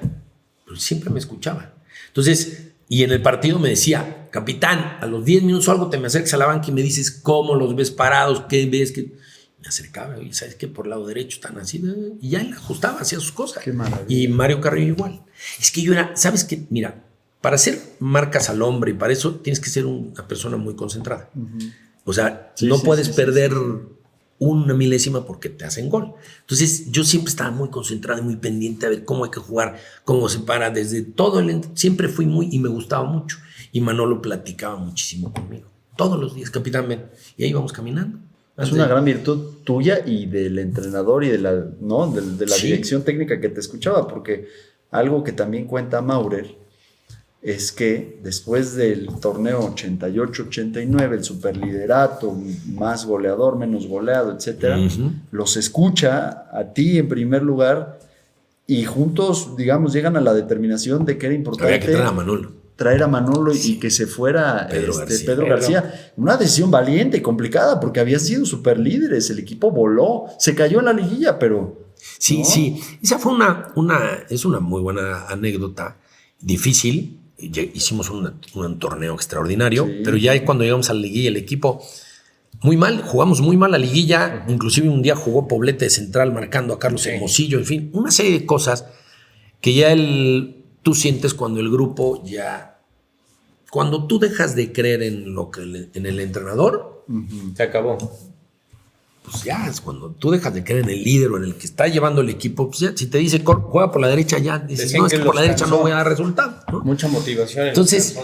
Pero siempre me escuchaba. Entonces, y en el partido me decía, capitán, a los 10 minutos o algo te me acercas a la banca y me dices cómo los ves parados, qué ves, qué. Me acercaba y sabes que por el lado derecho están así, y ya él ajustaba, hacía sus cosas. Qué maravilla. Y Mario Carrillo igual. Es que yo era, ¿sabes qué? Mira, para hacer marcas al hombre y para eso tienes que ser una persona muy concentrada. O sea, Sí, no sí, puedes sí, sí, perder una milésima porque te hacen gol. Entonces, yo siempre estaba muy concentrado y muy pendiente a ver cómo hay que jugar, cómo se para, desde todo siempre fui muy, y me gustaba mucho. Y Manolo platicaba muchísimo conmigo. Todos los días, capitán, ven. Y ahí vamos caminando. Es una gran virtud tuya y del entrenador y de la, ¿no? de la Sí. dirección técnica que te escuchaba, porque algo que también cuenta Maurer es que después del torneo 88-89, el superliderato, más goleador, menos goleado, etcétera, Ujú. los escucha a ti en primer lugar y juntos, digamos, llegan a la determinación de que era importante Había que traer a Manolo. traer a Manolo y que se fuera Pedro García. García. Una decisión valiente y complicada porque había sido superlíderes, el equipo voló, se cayó en la liguilla, pero... Sí, ¿no? sí. Esa fue es una muy buena anécdota, difícil. Hicimos un torneo extraordinario, Sí. pero ya cuando llegamos a la liguilla, el equipo muy mal, jugamos muy mal la liguilla. Inclusive un día jugó Poblete de central marcando a Carlos Sí. Hermosillo, en fin, una serie de cosas que ya tú sientes cuando el grupo ya, cuando tú dejas de creer en en el entrenador, Se acabó. pues ya es cuando tú dejas de creer en el líder o en el que está llevando el equipo, pues ya, si te dice juega por la derecha, ya dices, Decían no, es que que por los la derecha no cansó. voy a dar resultado, ¿no? Mucha motivación. Entonces,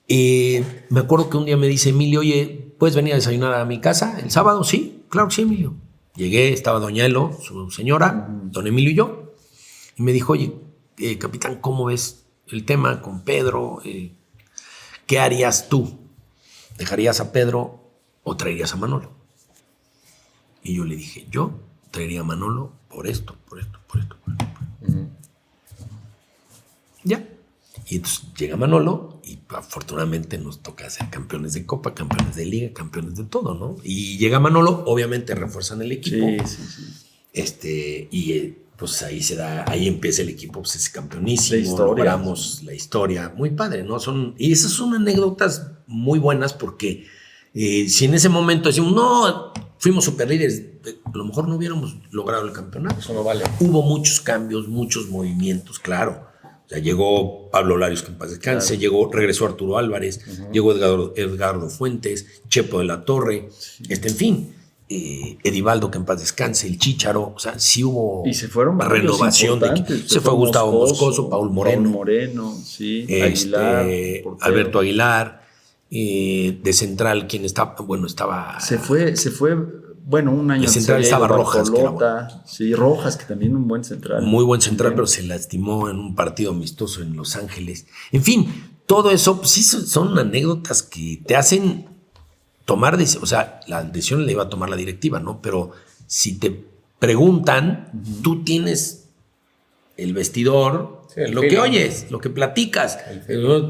me acuerdo que un día me dice Emilio, oye, ¿puedes venir a desayunar a mi casa el sábado? Sí, claro que sí, Emilio. Llegué, estaba doña Elo, su señora, don Emilio y yo, y me dijo, oye, capitán, ¿cómo ves el tema con Pedro? ¿Qué harías tú? ¿Dejarías a Pedro o traerías a Manolo? Y yo le dije, yo traería a Manolo por esto, por esto, por esto, por esto. Por esto. Ya. Y entonces llega Manolo y afortunadamente nos toca ser campeones de Copa, campeones de Liga, campeones de todo, ¿no? Y llega Manolo, obviamente refuerzan el equipo. Sí. Pues ahí empieza el equipo, pues es campeonísimo, La historia. logramos la historia, muy padre, ¿no? Y esas son anécdotas muy buenas porque si en ese momento decimos, no, fuimos superlíderes, a lo mejor no hubiéramos logrado el campeonato. Eso no vale. Hubo muchos cambios, muchos movimientos, claro. O sea, llegó Pablo Larios, que en paz descanse, regresó Arturo Álvarez, llegó Edgardo Fuentes, Chepo de la Torre, en fin. Edivaldo, que en paz descanse, el Chícharo, o sea, sí hubo y se fueron varios renovación. Se fue Gustavo Moscoso, Paul Moreno, sí, Aguilar, portero. Alberto Aguilar, de central, quien estaba, bueno, estaba... Se fue, bueno, un año de central estaba Rojas, que era bueno. Sí, Rojas, que también un buen central. Muy buen central, pero se lastimó en un partido amistoso en Los Ángeles. En fin, todo eso, pues sí, son anécdotas que te hacen tomar decisiones. O sea, la decisión la iba a tomar la directiva, ¿no? Pero si te preguntan, tú tienes el vestidor, sí, lo que oyes, lo que platicas.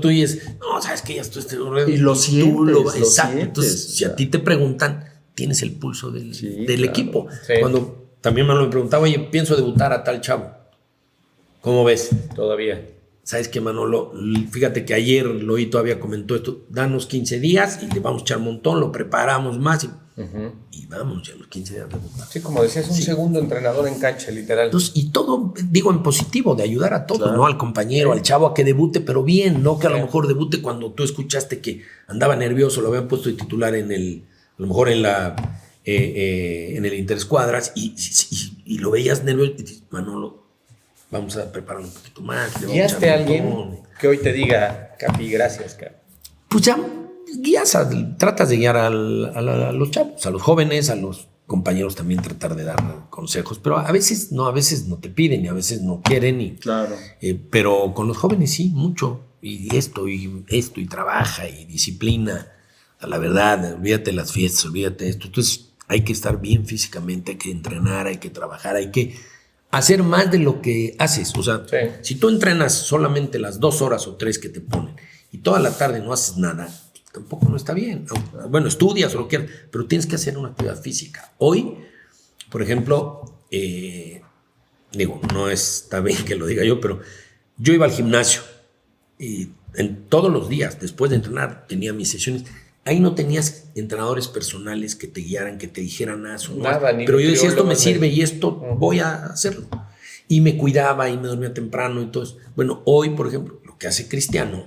Tú dices, no, sabes que ya estoy... Y lo sientes. Exacto. Entonces, si a ti te preguntan, tienes el pulso del claro. equipo. Sí. Cuando también me preguntaba, oye, pienso debutar a tal chavo. ¿Cómo ves? Todavía. ¿Sabes qué, Manolo? Fíjate que ayer Loí todavía comentó esto. Danos 15 días y le vamos a echar un montón, lo preparamos más y vamos ya los 15 días de debutar. Sí, como decías, un segundo entrenador en cancha, literal. Entonces, y todo, digo, en positivo, de ayudar a todos, claro. ¿no? Al compañero, al chavo a que debute, pero bien, no que a lo mejor debute cuando tú escuchaste que andaba nervioso, lo habían puesto de titular a lo mejor en el Interescuadras y lo veías nervioso y dices, Manolo, vamos a preparar un poquito más. ¿Guiaste a alguien que hoy te diga, Capi, gracias, Capi? Pues ya guías, tratas de guiar a los chavos, a los jóvenes, a los compañeros también tratar de dar consejos, pero a veces no te piden y a veces no quieren. Claro. Pero con los jóvenes sí, mucho. Y esto, y trabaja, y disciplina. La verdad, olvídate las fiestas, olvídate esto. Entonces hay que estar bien físicamente, hay que entrenar, hay que trabajar, hay que hacer más de lo que haces. O sea, si tú entrenas solamente las 2 horas o 3 que te ponen y toda la tarde no haces nada, tampoco no está bien. Bueno, estudias o lo quieras, pero tienes que hacer una actividad física. Hoy, por ejemplo, no está bien que lo diga yo, pero yo iba al gimnasio y todos los días, después de entrenar, tenía mis sesiones. Ahí no tenías entrenadores personales que te guiaran, que te dijeran nada. Pero yo decía, esto me sirve y esto voy a hacerlo. Y me cuidaba y me dormía temprano y todo eso. Bueno, hoy, por ejemplo, lo que hace Cristiano,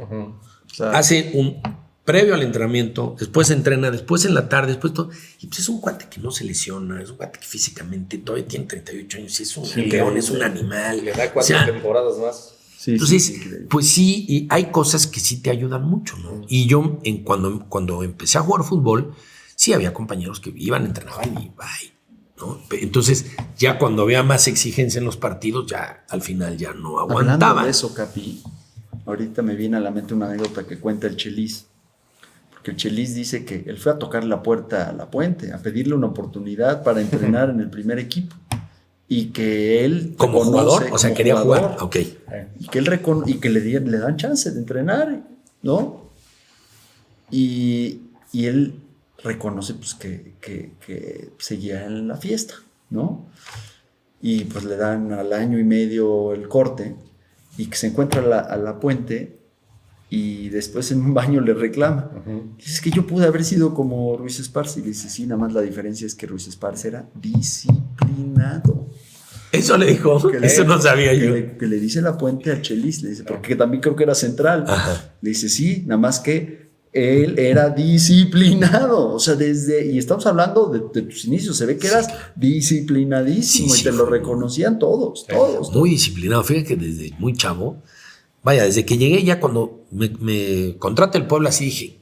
claro. Hace un previo al entrenamiento, después entrena, después en la tarde, después todo. Y pues es un cuate que no se lesiona, es un cuate que físicamente todavía tiene 38 años, es un león, es un animal. Le da 4 temporadas más. Sí, entonces, pues sí, y hay cosas que sí te ayudan mucho, ¿no? Y yo, cuando empecé a jugar fútbol, sí había compañeros que iban, entrenaban y bye, ¿no? Entonces, ya cuando había más exigencia en los partidos, ya al final ya no aguantaban. Hablando de eso, Capi, ahorita me viene a la mente una anécdota que cuenta el Chelis. Porque el Chelis dice que él fue a tocar la puerta a La Puente, a pedirle una oportunidad para entrenar en el primer equipo. Y que él... ¿Como jugador? O sea, quería jugar. Ok. Y que le dan chance de entrenar, ¿no? Y él reconoce pues, que seguía en la fiesta, ¿no? Y pues le dan al año y medio el corte y que se encuentra a la Puente y después en un baño le reclama. Dice, es que yo pude haber sido como Ruiz Esparza. Y dice, sí, nada más la diferencia es que Ruiz Esparza era disciplinado. Eso le dijo, eso no sabía yo. Que le dice la Puente al Chelis, le dice, porque también creo que era central. Ajá. Le dice, sí, nada más que él era disciplinado. O sea, y estamos hablando de tus inicios, se ve que eras disciplinadísimo y te lo reconocían todos. Muy disciplinado, fíjate que desde muy chavo, desde que llegué ya cuando me contrata el Puebla, así dije,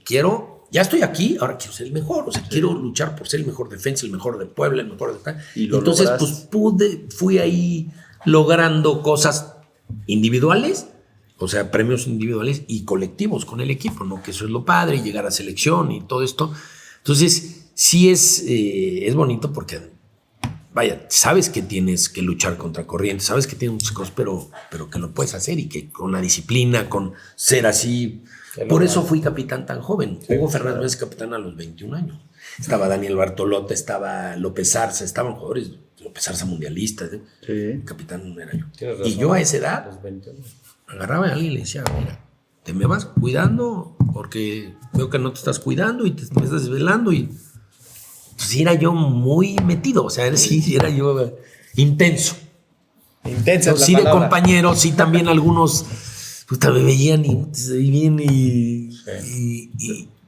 ya estoy aquí, ahora quiero ser el mejor, o sea, quiero luchar por ser el mejor defensa, el mejor de Puebla, el mejor de acá. Entonces, pues fui ahí logrando cosas individuales, o sea, premios individuales y colectivos con el equipo, ¿no? Que eso es lo padre, llegar a selección y todo esto. Entonces, sí es bonito porque, sabes que tienes que luchar contra corriente, sabes que tienes muchas cosas, pero que lo puedes hacer y que con la disciplina, con ser así. Por eso fui capitán tan joven. Hugo Fernández es capitán a los 21 años. Estaba Daniel Bartolota, estaba López Arza, estaban jugadores, López Arza mundialista. Sí. Capitán era yo. Razón, y yo a esa edad agarraba a alguien y le decía, mira, te me vas cuidando porque veo que no te estás cuidando y te estás desvelando. Y pues era yo muy metido, o sea, sí era yo intenso. Intensa es la sí, palabra. De compañeros, sí, también algunos... me veían y bien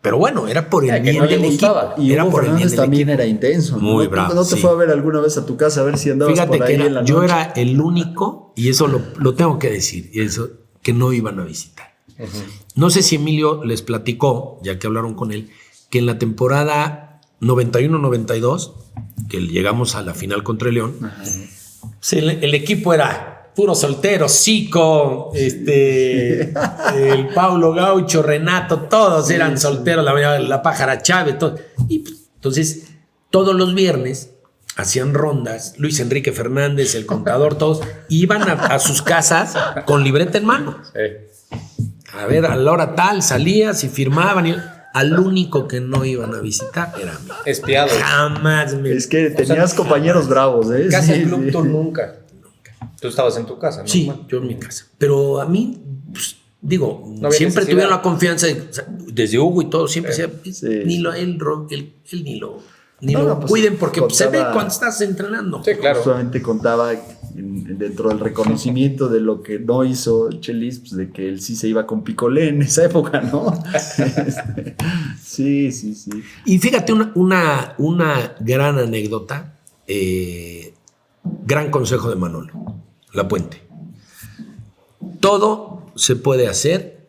Pero bueno, era por el que bien no le del equipo. gustaba. Y Era Hugo por el bien Fernández del también equipo. era intenso. Muy ¿No? bravo, ¿No te sí. fue a ver alguna vez a tu casa a ver si andabas Fíjate por ahí que en la yo noche? era el único, y eso lo tengo que decir, y eso que no iban a visitar. No sé si Emilio les platicó, ya que hablaron con él, que en la temporada 91-92, que llegamos a la final contra el León, pues el equipo era puro soltero, Zico, el Paulo Gaucho, Renato, todos eran solteros, la Pájara Chávez, todo. Y pues, entonces, todos los viernes hacían rondas, Luis Enrique Fernández, el contador, todos iban a sus casas con libreta en mano. A ver, a la hora tal salías y firmaban. Al único que no iban a visitar era a mí. Espiados. Jamás me... Es que tenías compañeros bravos, ¿eh? Casa Sí, Club sí. tú nunca. Tú estabas en tu casa, ¿no? Sí, Bueno. yo en mi casa. Pero a mí, pues, digo, No había siempre necesidad. tuvieron la confianza, o sea, desde Hugo y todo, siempre decía, Sí. ni él ni No, lo pues, cuiden porque se ve contaba- cuando estás entrenando. Sí, claro. Justamente contaba dentro del reconocimiento de lo que no hizo Chelis, pues de que él sí se iba con Picolé en esa época, ¿no? Sí. Y fíjate, una gran anécdota, gran consejo de Manolo Lapuente. Todo se puede hacer,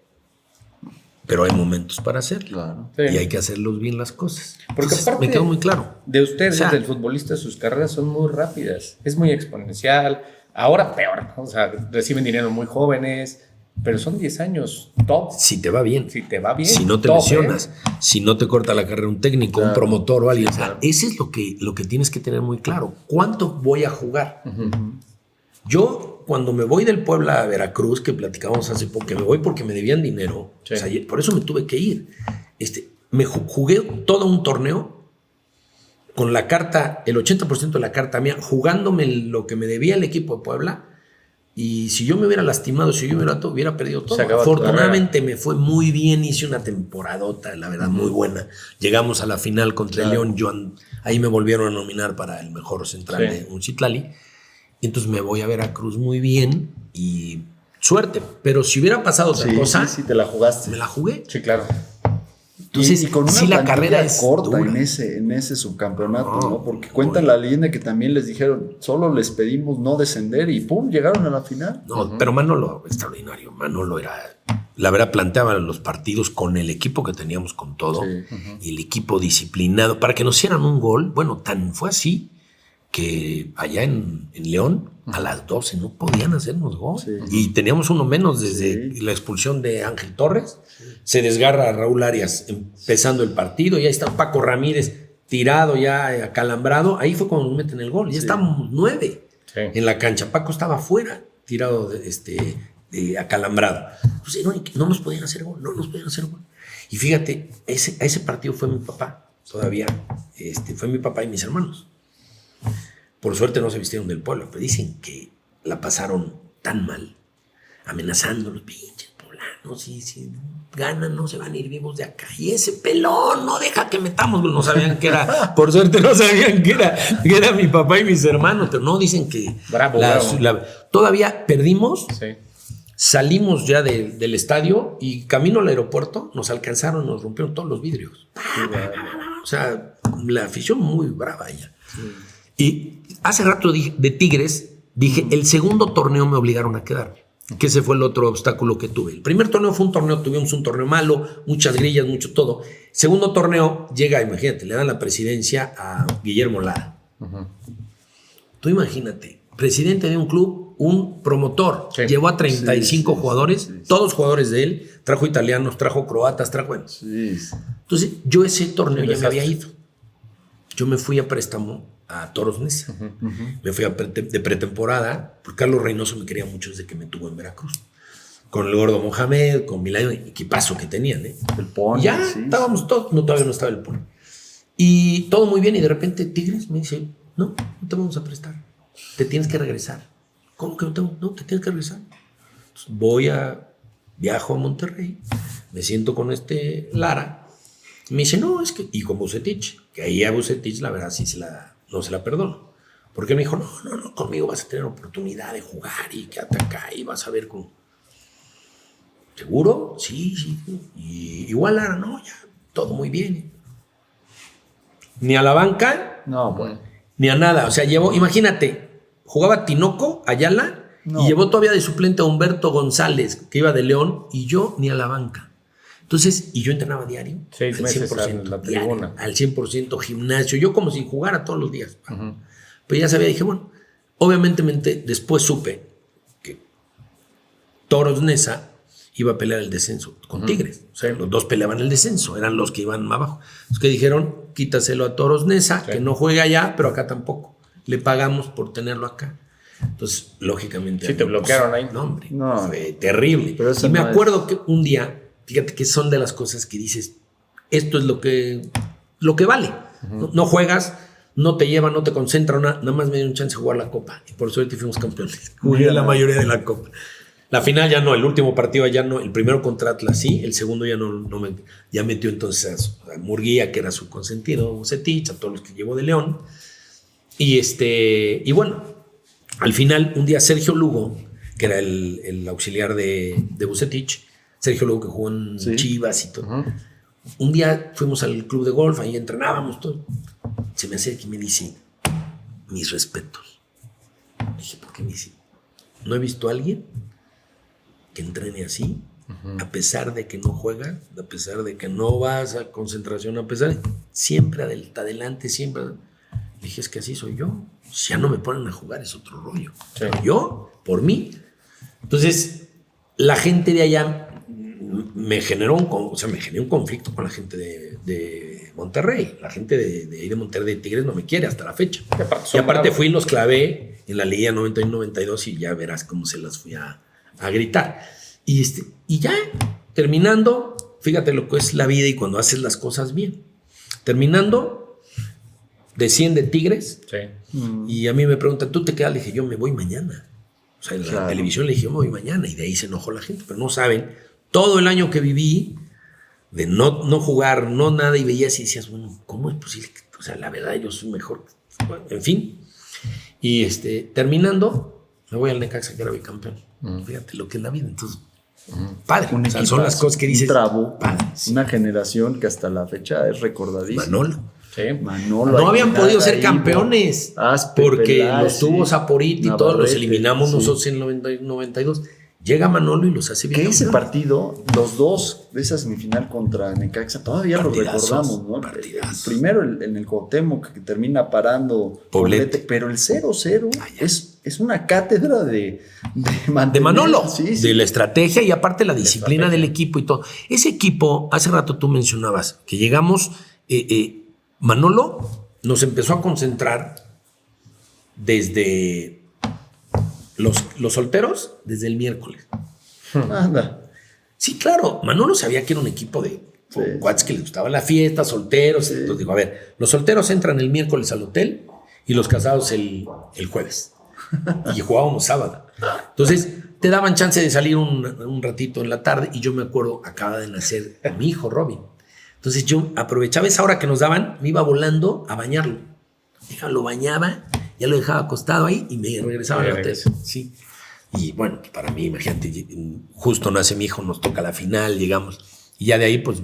pero hay momentos para hacerlo. Claro. Sí. Y hay que hacerlos bien las cosas. Porque Entonces, aparte me quedó muy claro. De ustedes, O sea, del futbolista, sus carreras son muy rápidas. Es muy exponencial. Ahora peor, ¿no? O sea, reciben dinero muy jóvenes, pero son 10 años top. Si te va bien. Si te va bien. Si no te top, lesionas, si no te corta la carrera un técnico, un Claro, promotor o alguien. sí, O sea, claro. ese es lo que tienes que tener muy claro. ¿Cuánto voy a jugar? Yo, cuando me voy del Puebla a Veracruz, que platicábamos hace poco, que me voy porque me debían dinero, Sí. o sea, por eso me tuve que ir. Me jugué todo un torneo con la carta, el 80% de la carta mía, jugándome lo que me debía el equipo de Puebla. Y si yo me hubiera lastimado, si yo hubiera perdido todo. Se acabó tu Afortunadamente me fue muy bien, hice una temporadota, la verdad, muy buena. Llegamos a la final contra el León, ahí me volvieron a nominar para el mejor central Sí. de Uncitlali. Y entonces me voy a Veracruz muy bien y suerte. Pero si hubiera pasado otra cosa, Sí, te la jugaste. me la jugué. Sí, claro. Entonces, y con una sí, la plantilla carrera es corta dura. en ese subcampeonato, No, ¿no? Porque cuentan la leyenda que también les dijeron, solo les pedimos no descender y ¡pum! Llegaron a la final. No, pero Manolo, extraordinario. Manolo era, la verdad, planteaba los partidos con el equipo que teníamos, con todo, Sí. y el equipo disciplinado, para que nos hicieran un gol. Bueno, tan fue así que allá en León, a las 12 no podían hacernos gol. Sí. Y teníamos uno menos desde la expulsión de Ángel Torres. Se desgarra a Raúl Arias empezando el partido, ya está Paco Ramírez tirado, ya acalambrado. Ahí fue cuando nos meten el gol. Ya estábamos 9 Sí. en la cancha. Paco estaba afuera, tirado acalambrado. Pues no nos podían hacer gol, no nos podían hacer gol. Y fíjate, a ese partido fue mi papá, todavía. Fue mi papá y mis hermanos. Por suerte no se vistieron del pueblo, pero dicen que la pasaron tan mal, amenazando los pinches poblanos, si ganan no se van a ir vivos de acá. Y ese pelón no deja que metamos, no sabían que era, por suerte no sabían que era mi papá y mis hermanos, pero no, dicen que Bravo. todavía perdimos. Sí. Salimos ya del estadio y camino al aeropuerto nos alcanzaron, nos rompieron todos los vidrios. O sea, la afición muy brava allá. Y hace rato de Tigres, dije, el segundo torneo me obligaron a quedarme, que ese fue el otro obstáculo que tuve. El primer torneo fue tuvimos un torneo malo, muchas grillas, mucho todo. Segundo torneo llega, imagínate, le dan la presidencia a Guillermo Lara. Tú imagínate, presidente de un club, un promotor, Sí. llevó a 35 jugadores, sí. todos jugadores de él, trajo italianos, trajo croatas, bueno. Sí. Entonces, yo ese torneo Un ya me había desastre. ido. Yo me fui a préstamo a Toros Neza. Me fui de pretemporada, porque Carlos Reynoso me quería mucho desde que me tuvo en Veracruz. Con el Gordo Mohamed, con Milano, equipazo que tenían, ¿eh? El Pony, Y ya sí. estábamos todos, no, todavía no estaba el Pony. Y todo muy bien, y de repente Tigres me dice, no te vamos a prestar, te tienes que regresar. ¿Cómo que no te tienes que regresar? Entonces viajo a Monterrey, me siento con Lara, y me dice, no, es que, y con Bucetich, que ahí a Bucetich la verdad sí no se la perdono. Porque me dijo, no, conmigo vas a tener oportunidad de jugar y quédate acá y vas a ver cómo. ¿Seguro? Sí. Y igual Lara, no, ya. todo muy bien. Ni a la banca, No, bueno. ni a nada. O sea, imagínate, jugaba Tinoco, Ayala, No. y llevó todavía de suplente a Humberto González, que iba de León, y yo ni a la banca. Entonces, y yo entrenaba diario. 6 al meses 100%, en la diario, tribuna. al 100% gimnasio. Yo como si jugara todos los días. Pero ya sabía, dije, bueno, obviamente después supe que Toros Neza iba a pelear el descenso con Tigres. O sea, los dos peleaban el descenso, eran los que iban más abajo. Los que dijeron, quítaselo a Toros Neza, que no juegue allá, pero acá tampoco. Le pagamos por tenerlo acá. Entonces, lógicamente... Sí, te bloquearon ahí. No, hombre, No. fue terrible. Pero eso Y me no acuerdo que un día, fíjate que son de las cosas que dices, esto es lo que vale. No juegas, no te llevan, no te concentran, nada más me dieron chance de jugar la Copa. Y por suerte fuimos campeones. Jugué la mayoría de la Copa. La final ya no, el último partido ya no, el primero contra Atlas sí, el segundo ya ya metió entonces a Murguía, que era su consentido, Bucetich, a todos los que llevó de León. Y bueno, al final, un día Sergio Lugo, que era el auxiliar de Bucetich, Sergio Lugo que jugó en Chivas y todo. Un día fuimos al club de golf, ahí entrenábamos todo. Se me acerca y me dice, mis respetos. Dije, ¿por qué me dice? No he visto a alguien que entrene así, a pesar de que no juega, a pesar de que no vas a concentración, a pesar de siempre adelante, siempre. Dije, es que así soy yo. Si ya no me ponen a jugar, es otro rollo. Sí. Pero yo, por mí. Entonces, la gente de allá me generó un conflicto con la gente de Monterrey. La gente de ahí de Monterrey, de Tigres, no me quiere hasta la fecha. Y aparte fui y los clavé en la Liga 91-92 y ya verás cómo se las fui a gritar. Y ya, terminando, fíjate lo que es la vida y cuando haces las cosas bien. Terminando, desciende Tigres. Sí. Y a mí me preguntan, ¿tú te quedas? Le dije, yo me voy mañana. O sea, en la televisión le dije, yo me voy mañana. Y de ahí se enojó la gente. Pero no saben, todo el año que viví, de no jugar, no nada, y veías y decías, bueno, ¿cómo es posible? O sea, la verdad, yo soy mejor. Bueno, en fin. Y terminando, me voy al Necaxa, que era bicampeón. Fíjate lo que es la vida. Entonces, padre. O sea, son las cosas que dices. Un trabuco, padre, sí. una generación que hasta la fecha es recordadísima. Manolo. Sí. Manolo. No habían Aguilar, podido ser ahí, campeones Aspe, porque Peláez, los tuvo Saporiti y todos los Navarrete, eliminamos sí. nosotros en el 92. Llega Manolo y los hace bien. Que ese campeones. partido, los dos de esa semifinal contra Necaxa, todavía lo Partidazos, recordamos, ¿no? partidazos. El primero en el Cuauhtémoc, que termina parando Poblete. pero el 0-0 es una cátedra de mantener, De Manolo, sí. de la estrategia y aparte la disciplina del equipo y todo. Ese equipo, hace rato tú mencionabas que llegamos, Manolo nos empezó a concentrar desde los solteros, desde el miércoles. Anda. Sí, claro, Manolo sabía que era un equipo de cuates que les gustaba la fiesta, solteros. Sí. Entonces digo, a ver, los solteros entran el miércoles al hotel y los casados el jueves. Y jugábamos sábado. Entonces, te daban chance de salir un ratito en la tarde y yo me acuerdo, acaba de nacer mi hijo Robin. Entonces yo aprovechaba esa hora que nos daban, me iba volando a bañarlo. Lo bañaba, ya lo dejaba acostado ahí y me regresaba al hotel. Sí. Y bueno, para mí, imagínate, justo nace mi hijo, nos toca la final, llegamos. Y ya de ahí, pues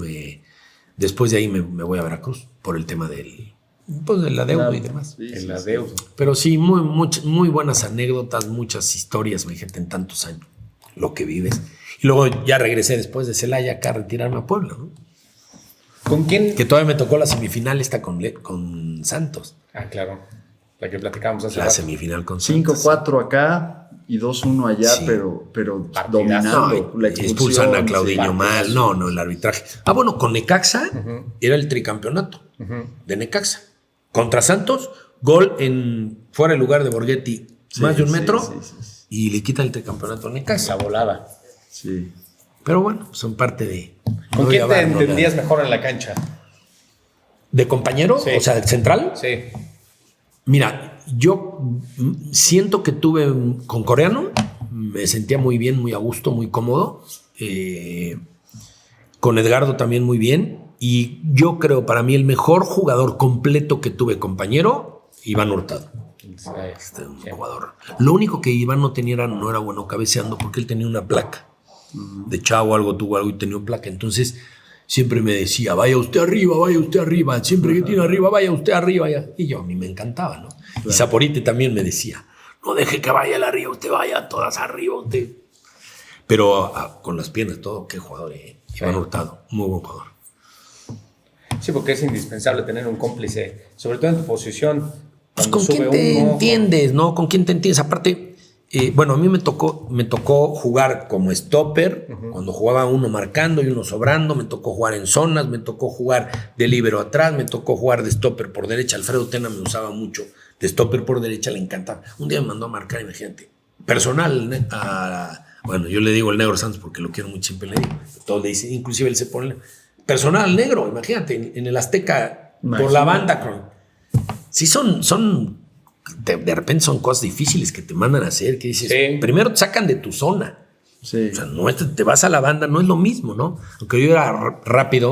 después de ahí me voy a Veracruz por el tema de la deuda y demás. Sí, En sí, la sí. deuda. Pero sí, muy buenas anécdotas, muchas historias, imagínate, en tantos años, lo que vives. Y luego ya regresé después de Celaya acá a retirarme a Puebla, ¿no? ¿Con quién? Que todavía me tocó la semifinal esta con Santos. Ah, claro. La que platicábamos hace La rato. semifinal con Santos. 5-4 acá y 2-1 allá, Sí. pero Partidazo. dominando. No, La expulsión, expulsan a Claudinho sí. mal. No, el arbitraje. Bueno, con Necaxa era el tricampeonato de Necaxa. Contra Santos, gol fuera del lugar de Borghetti, Sí, más de un sí, metro, sí. y le quita el tricampeonato a Necaxa. La volada. Sí. Pero bueno, son parte de... ¿Con no quién te llevarlo, entendías mejor en la cancha? ¿De compañero? Sí. O sea, central. Sí. Mira, yo siento que tuve con Coreano, me sentía muy bien, muy a gusto, muy cómodo. Con Edgardo también muy bien. Y yo creo, para mí, el mejor jugador completo que tuve compañero, Iván Hurtado. Un jugador. Lo único que Iván no era bueno cabeceando porque él tenía una placa. De chavo algo tuvo algo y tenía una placa. Entonces, siempre me decía, vaya usted arriba, siempre que tiene arriba, vaya usted arriba. Y yo, a mí me encantaba, ¿no? Claro. Y Saporite también me decía, no deje que vaya el arriba, usted vaya todas arriba, usted. Pero con las piernas, todo, qué jugador, Iván Hurtado, muy buen jugador. Sí, porque es indispensable tener un cómplice, sobre todo en tu posición. Pues con quién te entiendes, ¿no? Con quién te entiendes. Aparte, bueno, a mí me tocó jugar como stopper, cuando jugaba uno marcando y uno sobrando, me tocó jugar en zonas, me tocó jugar de líbero atrás, me tocó jugar de stopper por derecha. Alfredo Tena me usaba mucho de stopper por derecha, le encantaba. Un día me mandó a marcar, imagínate, personal, bueno, yo le digo el Negro Santos porque lo quiero mucho, siempre le digo. Todos le dicen, inclusive él se pone personal negro, imagínate, en el Azteca, por la banda. Sí, de repente son cosas difíciles que te mandan a hacer, que dices, primero te sacan de tu zona. Sí. O sea, no te vas a la banda, no es lo mismo, ¿no? Aunque yo era rápido,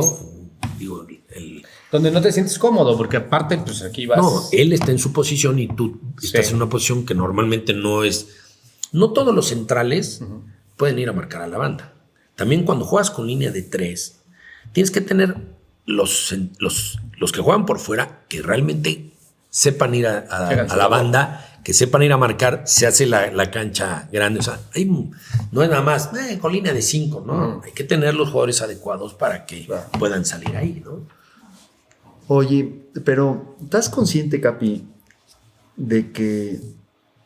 digo, donde no te sientes cómodo, porque aparte, pues aquí vas... No, él está en su posición y tú estás en una posición que normalmente no es... No todos los centrales pueden ir a marcar a la banda. También cuando juegas con línea de 3, tienes que tener los que juegan por fuera, que realmente sepan ir a la banda, que sepan ir a marcar, se hace la cancha grande. O sea, no es nada más con línea de 5, ¿no? Hay que tener los jugadores adecuados para que puedan salir ahí, ¿no? Oye, pero ¿estás consciente, Capi, de que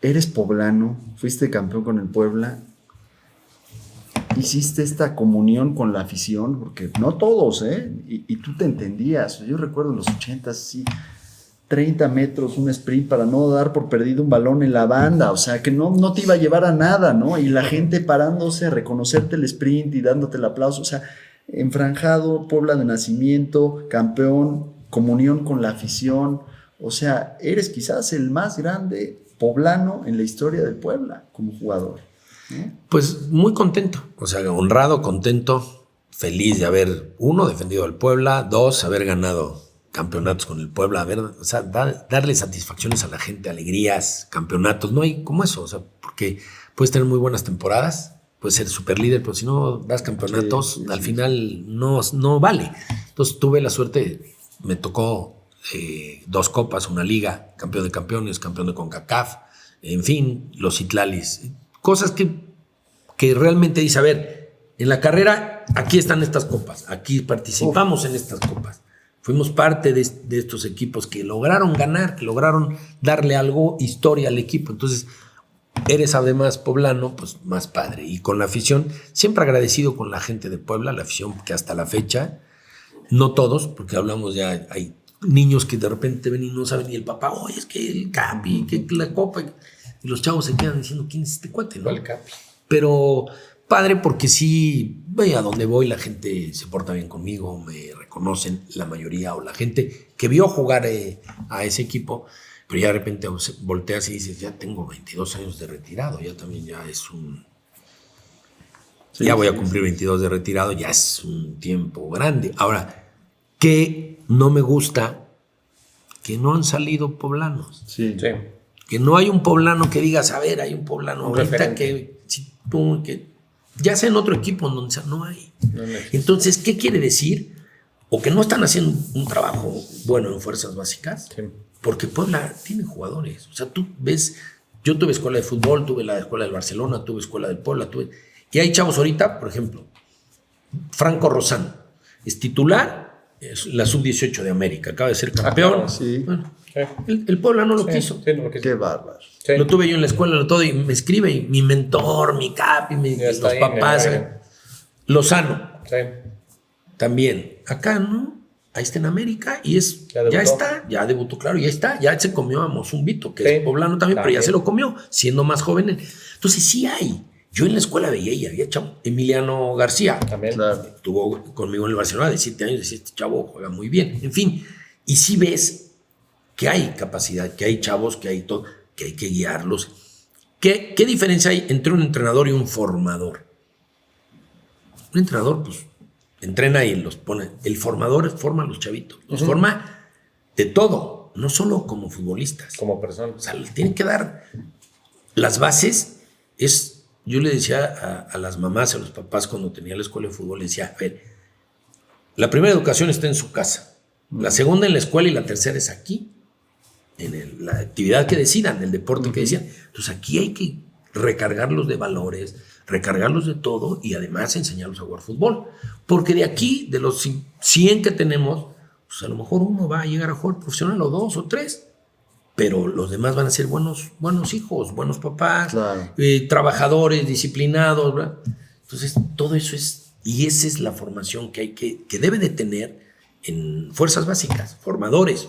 eres poblano, fuiste campeón con el Puebla, hiciste esta comunión con la afición? Porque no todos, y tú te entendías. Yo recuerdo en los 80s, sí, 30 metros, un sprint para no dar por perdido un balón en la banda, o sea, que no te iba a llevar a nada, ¿no? Y la gente parándose a reconocerte el sprint y dándote el aplauso, o sea, enfranjado, Puebla de nacimiento, campeón, comunión con la afición, o sea, eres quizás el más grande poblano en la historia del Puebla como jugador, ¿no? Pues muy contento, o sea, honrado, contento, feliz de haber, 1, defendido al Puebla, 2, haber ganado campeonatos con el Puebla, o sea, darle satisfacciones a la gente, alegrías, campeonatos, no hay como eso, o sea, porque puedes tener muy buenas temporadas, puedes ser super líder, pero si no das campeonatos, al final no vale. Entonces tuve la suerte, me tocó 2 copas, una liga, campeón de campeones, campeón de CONCACAF, en fin, los Citlalis, cosas que realmente dice, a ver, en la carrera aquí están estas copas, aquí participamos en estas copas. Fuimos parte de estos equipos que lograron ganar, que lograron darle algo, historia al equipo. Entonces, eres además poblano, pues más padre. Y con la afición, siempre agradecido con la gente de Puebla, la afición que hasta la fecha, no todos, porque hablamos ya, hay niños que de repente ven y no saben ni el papá, oye, es que el Capi, que la copa. Y los chavos se quedan diciendo, ¿quién es este cuate? ¿No? El Capi. Pero padre, porque sí, a donde voy la gente se porta bien conmigo, me reconocen la mayoría, o la gente que vio jugar a ese equipo, pero ya de repente volteas y dices, ya tengo 22 años de retirado, ya también ya es un... Sí, ya voy a cumplir 22 de retirado, ya es un tiempo grande. Ahora, que no me gusta que no han salido poblanos. Sí. Que no hay un poblano que digas, a ver, hay un poblano ahorita que ya sea en otro equipo en donde no hay. Entonces, ¿qué quiere decir? O que no están haciendo un trabajo bueno en fuerzas básicas, porque Puebla tiene jugadores. O sea, tú ves, yo tuve escuela de fútbol, tuve la escuela del Barcelona, tuve escuela del Puebla, y hay chavos ahorita, por ejemplo, Franco Rosán, es titular, es la sub-18 de América, acaba de ser campeón. Claro, sí. Bueno, el Puebla no lo quiso. Sí, no lo quiso. Qué bárbaro. Sí. Lo tuve yo en la escuela, todo, y me escribe mi mentor, mi Capi, los papás. Lozano. Sí. También. Acá, ¿no? Ahí está en América y ya debutó, claro, ya está. Ya se comió a Mozumbito, que es poblano también, pero ya se lo comió, siendo más joven. Entonces sí hay. Yo en la escuela veía y había chavo. Emiliano García. También. Claro. Estuvo conmigo en el Barcelona de 7 años, decía, este chavo juega muy bien. En fin, y sí ves que hay capacidad, que hay chavos, que hay todo, que hay que guiarlos. ¿Qué diferencia hay entre un entrenador y un formador? Un entrenador, pues, entrena y los pone. El formador forma a los chavitos. Los forma de todo, no solo como futbolistas. Como personas. O sea, le tienen que dar las bases. Yo le decía a las mamás, a los papás, cuando tenía la escuela de fútbol, le decía, a ver, la primera educación está en su casa, la segunda en la escuela y la tercera es aquí, en la actividad que decidan, el deporte que decidan. Entonces aquí hay que recargarlos de valores, recargarlos de todo y además enseñarlos a jugar fútbol. Porque de aquí, de los 100 que tenemos, pues a lo mejor uno va a llegar a jugar profesional o 2 o 3, pero los demás van a ser buenos hijos, buenos papás, claro. Trabajadores, disciplinados, ¿verdad? Entonces todo eso y esa es la formación que hay que debe de tener en fuerzas básicas, formadores,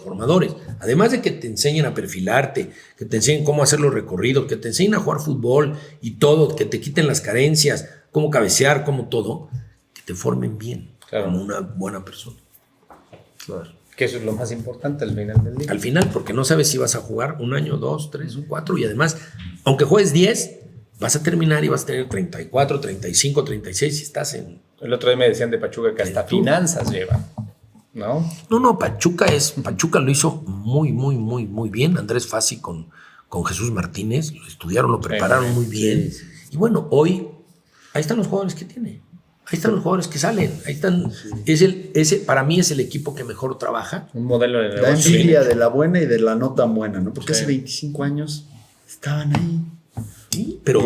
además de que te enseñen a perfilarte, que te enseñen cómo hacer los recorridos, que te enseñen a jugar fútbol y todo, que te quiten las carencias, cómo cabecear, cómo todo, que te formen bien, claro, como una buena persona. Claro. Que eso es lo más importante al final del día. Al final, porque no sabes si vas a jugar 1 año, 2, 3 o 4, y además, aunque juegues 10, vas a terminar y vas a tener 34, 35, 36 si estás en... El otro día me decían de Pachuca que hasta finanzas lleva. ¿No? No, Pachuca lo hizo muy bien. Andrés Fassi con Jesús Martínez, lo estudiaron, lo prepararon muy bien. Sí. Y bueno, hoy, ahí están los jugadores que tiene. Ahí están los jugadores que salen. Ahí están. Sí. Para mí es el equipo que mejor trabaja. Un modelo de negocio. Da envidia de la buena y de la no tan buena, ¿no? Porque hace 25 años estaban ahí. Sí, pero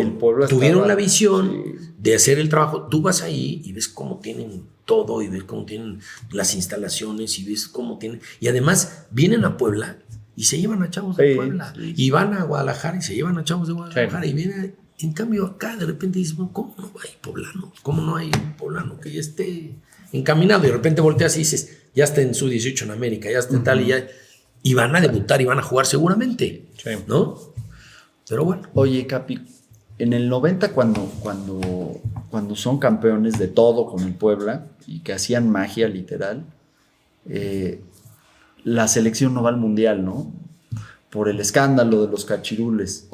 tuvieron la visión de hacer el trabajo. Tú vas ahí y ves cómo tienen todo y ves cómo tienen las instalaciones y ves cómo tienen... Y además vienen a Puebla y se llevan a chavos de Puebla. Y van a Guadalajara y se llevan a chavos de Guadalajara. Y vienen... En cambio acá de repente dices, ¿cómo no hay poblano? ¿Cómo no hay un poblano que ya esté encaminado? Y de repente volteas y dices, ya está en su 18 en América, ya está en tal y van a debutar y van a jugar seguramente, ¿no? Pero bueno. Oye, Capi, en el 90 cuando son campeones de todo con el Puebla y que hacían magia literal, la selección no va al Mundial, ¿no? Por el escándalo de los cachirules.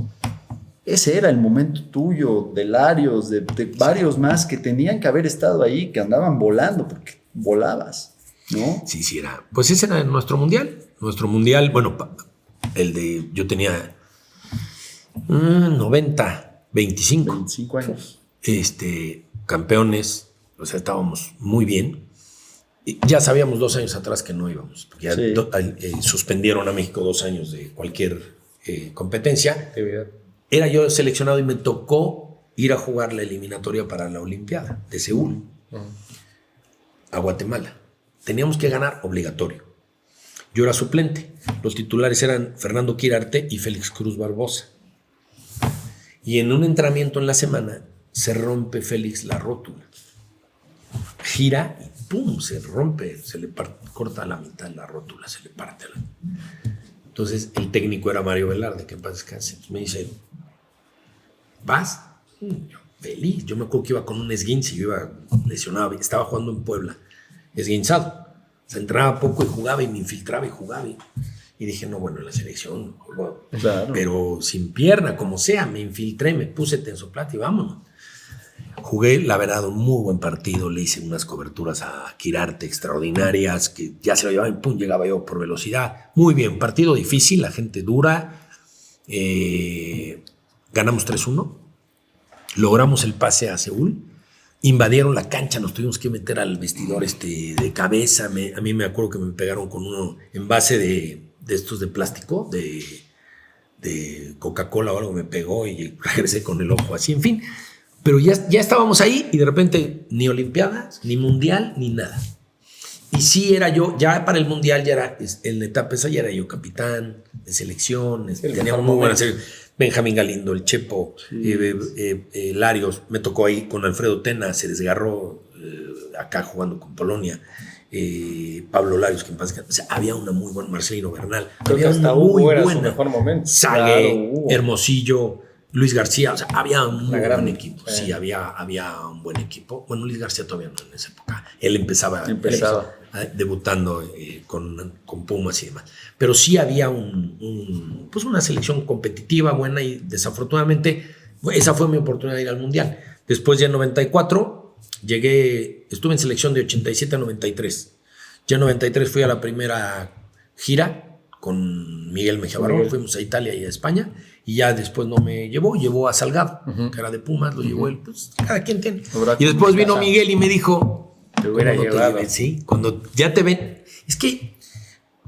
Ese era el momento tuyo, de Larios, de varios más que tenían que haber estado ahí, que andaban volando, porque volabas, ¿no? Sí, era. Pues ese era nuestro Mundial. Nuestro Mundial, bueno, yo tenía 90, 25 años. Campeones, o sea, estábamos muy bien. Y ya sabíamos 2 años atrás que no íbamos. Ya suspendieron a México 2 años de cualquier competencia. Era yo seleccionado y me tocó ir a jugar la eliminatoria para la Olimpiada de Seúl a Guatemala. Teníamos que ganar obligatorio. Yo era suplente. Los titulares eran Fernando Quirarte y Félix Cruz Barbosa. Y en un entrenamiento en la semana se rompe Félix la rótula. Gira y ¡pum! Se rompe, se le corta a la mitad la rótula, se le parte. Entonces el técnico era Mario Velarde, que en paz descanse. Me dice, ¿vas? Yo, feliz. Yo me acuerdo que iba con un esguince, yo iba lesionado, estaba jugando en Puebla, esguinzado. Se entraba poco y jugaba y me infiltraba y jugaba. Y dije, no, bueno, en la selección, claro, pero sin pierna, como sea, me infiltré, me puse tensoplata y vámonos. Jugué, la verdad, un muy buen partido, le hice unas coberturas a Quirarte extraordinarias, que ya se lo llevaba y pum, llegaba yo por velocidad. Muy bien, partido difícil, la gente dura. Ganamos 3-1, logramos el pase a Seúl, invadieron la cancha, nos tuvimos que meter al vestidor de cabeza. A mí me acuerdo que me pegaron con uno envase de estos de plástico, de Coca-Cola o algo, me pegó y regresé con el ojo así, en fin. Pero ya estábamos ahí y de repente ni Olimpiadas, ni Mundial, ni nada. Y sí era yo, ya para el Mundial, ya era, en la etapa esa ya era yo capitán de selección, teníamos muy buena selección. Benjamín Galindo, el Chepo, Larios, me tocó ahí con Alfredo Tena, se desgarró acá jugando con Polonia. Pablo Larios, que en paz, o sea, había una muy buena, Marcelino Bernal, creo había que hasta una muy era buena, su mejor momento. Sague, claro, Hermosillo, Luis García, o sea, había un muy buen equipo. Sí, había un buen equipo. Bueno, Luis García todavía no en esa época. Él empezaba debutando con Pumas y demás. Pero sí había pues una selección competitiva, buena, y desafortunadamente esa fue mi oportunidad de ir al Mundial. Después ya en 94 estuve en selección de 87 a 93. Ya en 93 fui a la primera gira con Miguel Mejía Barón, fuimos a Italia y a España, y ya después no me llevó a Salgado, que era de Pumas, lo llevó él, pues cada quien tiene. Y después vino Miguel y me dijo, Te hubiera ¿Cómo no llevado. lleven? Sí, cuando ya te ven. Es que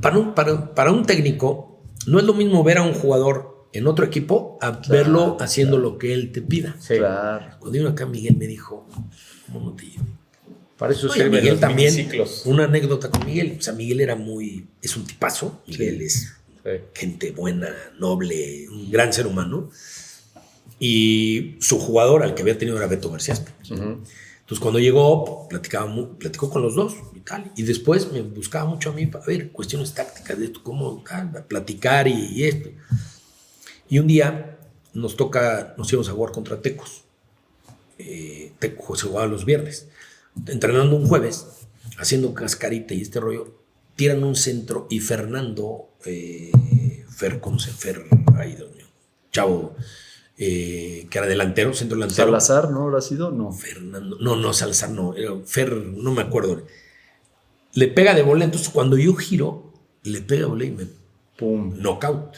para un técnico no es lo mismo ver a un jugador en otro equipo a verlo haciendo lo que él te pida. Sí. Claro. Cuando vino acá Miguel me dijo, ¿cómo no te lleven? Para eso Oye, sirven Miguel los también, miniciclos. una anécdota con Miguel. O sea, Miguel es un tipazo. Miguel es Sí. gente buena, noble, un gran ser humano. Y su jugador al que había tenido era Beto García. Ujú. Entonces, cuando llegó, platicó con los dos y tal. Y después me buscaba mucho a mí para ver cuestiones tácticas de esto, cómo tal, platicar y esto. Y un día nos íbamos a jugar contra Tecos. Tecos se jugaba los viernes. Entrenando un jueves, haciendo cascarita y este rollo, tiran un centro y Fernando, ¿cómo se llama? Ay, Dios mío, chavo, que era delantero, centro delantero. Salazar, ¿no habrá sido? No. Fernando, no, Salazar no, era no me acuerdo. Le pega de volea, entonces cuando yo giro, le pega de volea y me Pum. knockout.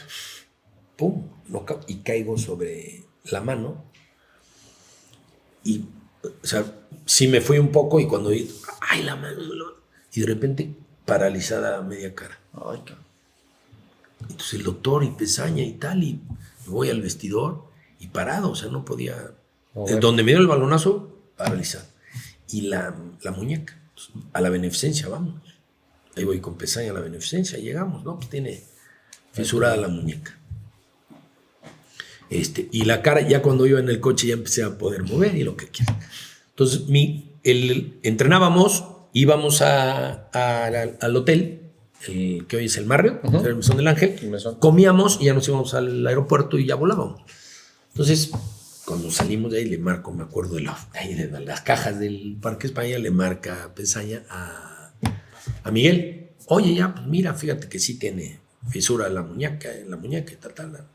Pum, knockout. Y caigo sobre la mano. Y, o sea, sí me fui un poco y cuando vi, ay, la mano. Y de repente, paralizada media cara. Ay, cabrón. Entonces el doctor y Pesaña y tal, y me voy al vestidor y parado, o sea, no podía. Mover. Donde me dio el balonazo, paralizado. Y la muñeca, pues, a la beneficencia, vamos. Ahí voy con Pesaña a la beneficencia, llegamos, ¿no? Pues tiene fisurada la muñeca. Y la cara, ya cuando iba en el coche ya empecé a poder mover y lo que quieras. Entonces, entrenábamos, íbamos al hotel, el que hoy es el Marriott, el Mesón del Ángel, El Mesón. comíamos y ya nos íbamos al aeropuerto y ya volábamos. Entonces, cuando salimos de ahí, le marco, me acuerdo de las cajas del Parque España, le marca Pesaña a Miguel. Oye, ya, pues mira, fíjate que sí tiene fisura en la muñeca y tal.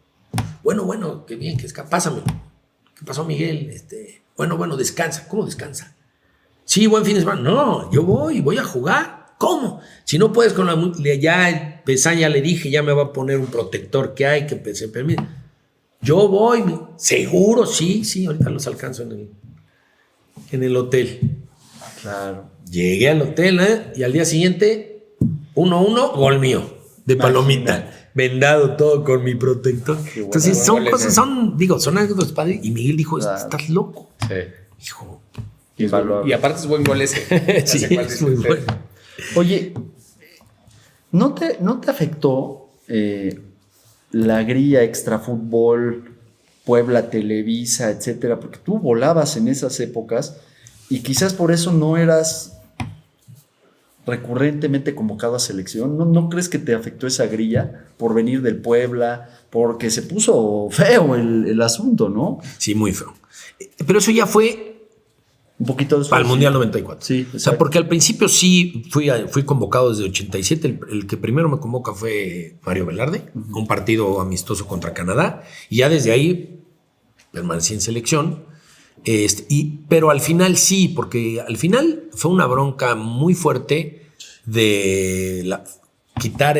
Bueno, qué bien, pásame. ¿Qué pasó, Miguel? Bueno, descansa. ¿Cómo descansa? Sí, buen fin de semana. No, yo voy a jugar. ¿Cómo? Si no puedes con ya Pesaña le dije, ya me va a poner un protector que hay que se permite. Yo voy, seguro, sí, ahorita los alcanzo en el hotel. Claro. Llegué al hotel, y al día siguiente, 1-1, gol mío, de palomita. Vendado todo con mi protector. Qué Entonces, bueno, son goles, cosas, son anécdotas padres. Y Miguel dijo, Claro. estás loco. Sí. Hijo, Y aparte es buen gol ese. sí, Hace cual es muy dice bueno. usted. Oye, ¿no te afectó la grilla extrafútbol, Puebla, Televisa, etcétera? Porque tú volabas en esas épocas y quizás por eso no eras recurrentemente convocado a selección. ¿No crees que te afectó esa grilla por venir del Puebla? Porque se puso feo el asunto, ¿no? Sí, muy feo. Pero eso ya fue Un poquito después. para el Mundial 94. Sí, O sea, exacto. porque al principio sí fui convocado desde 87. El que primero me convoca fue Mario Velarde, un partido amistoso contra Canadá. Y ya desde ahí permanecí en selección. Pero al final sí, porque al final fue una bronca muy fuerte de quitar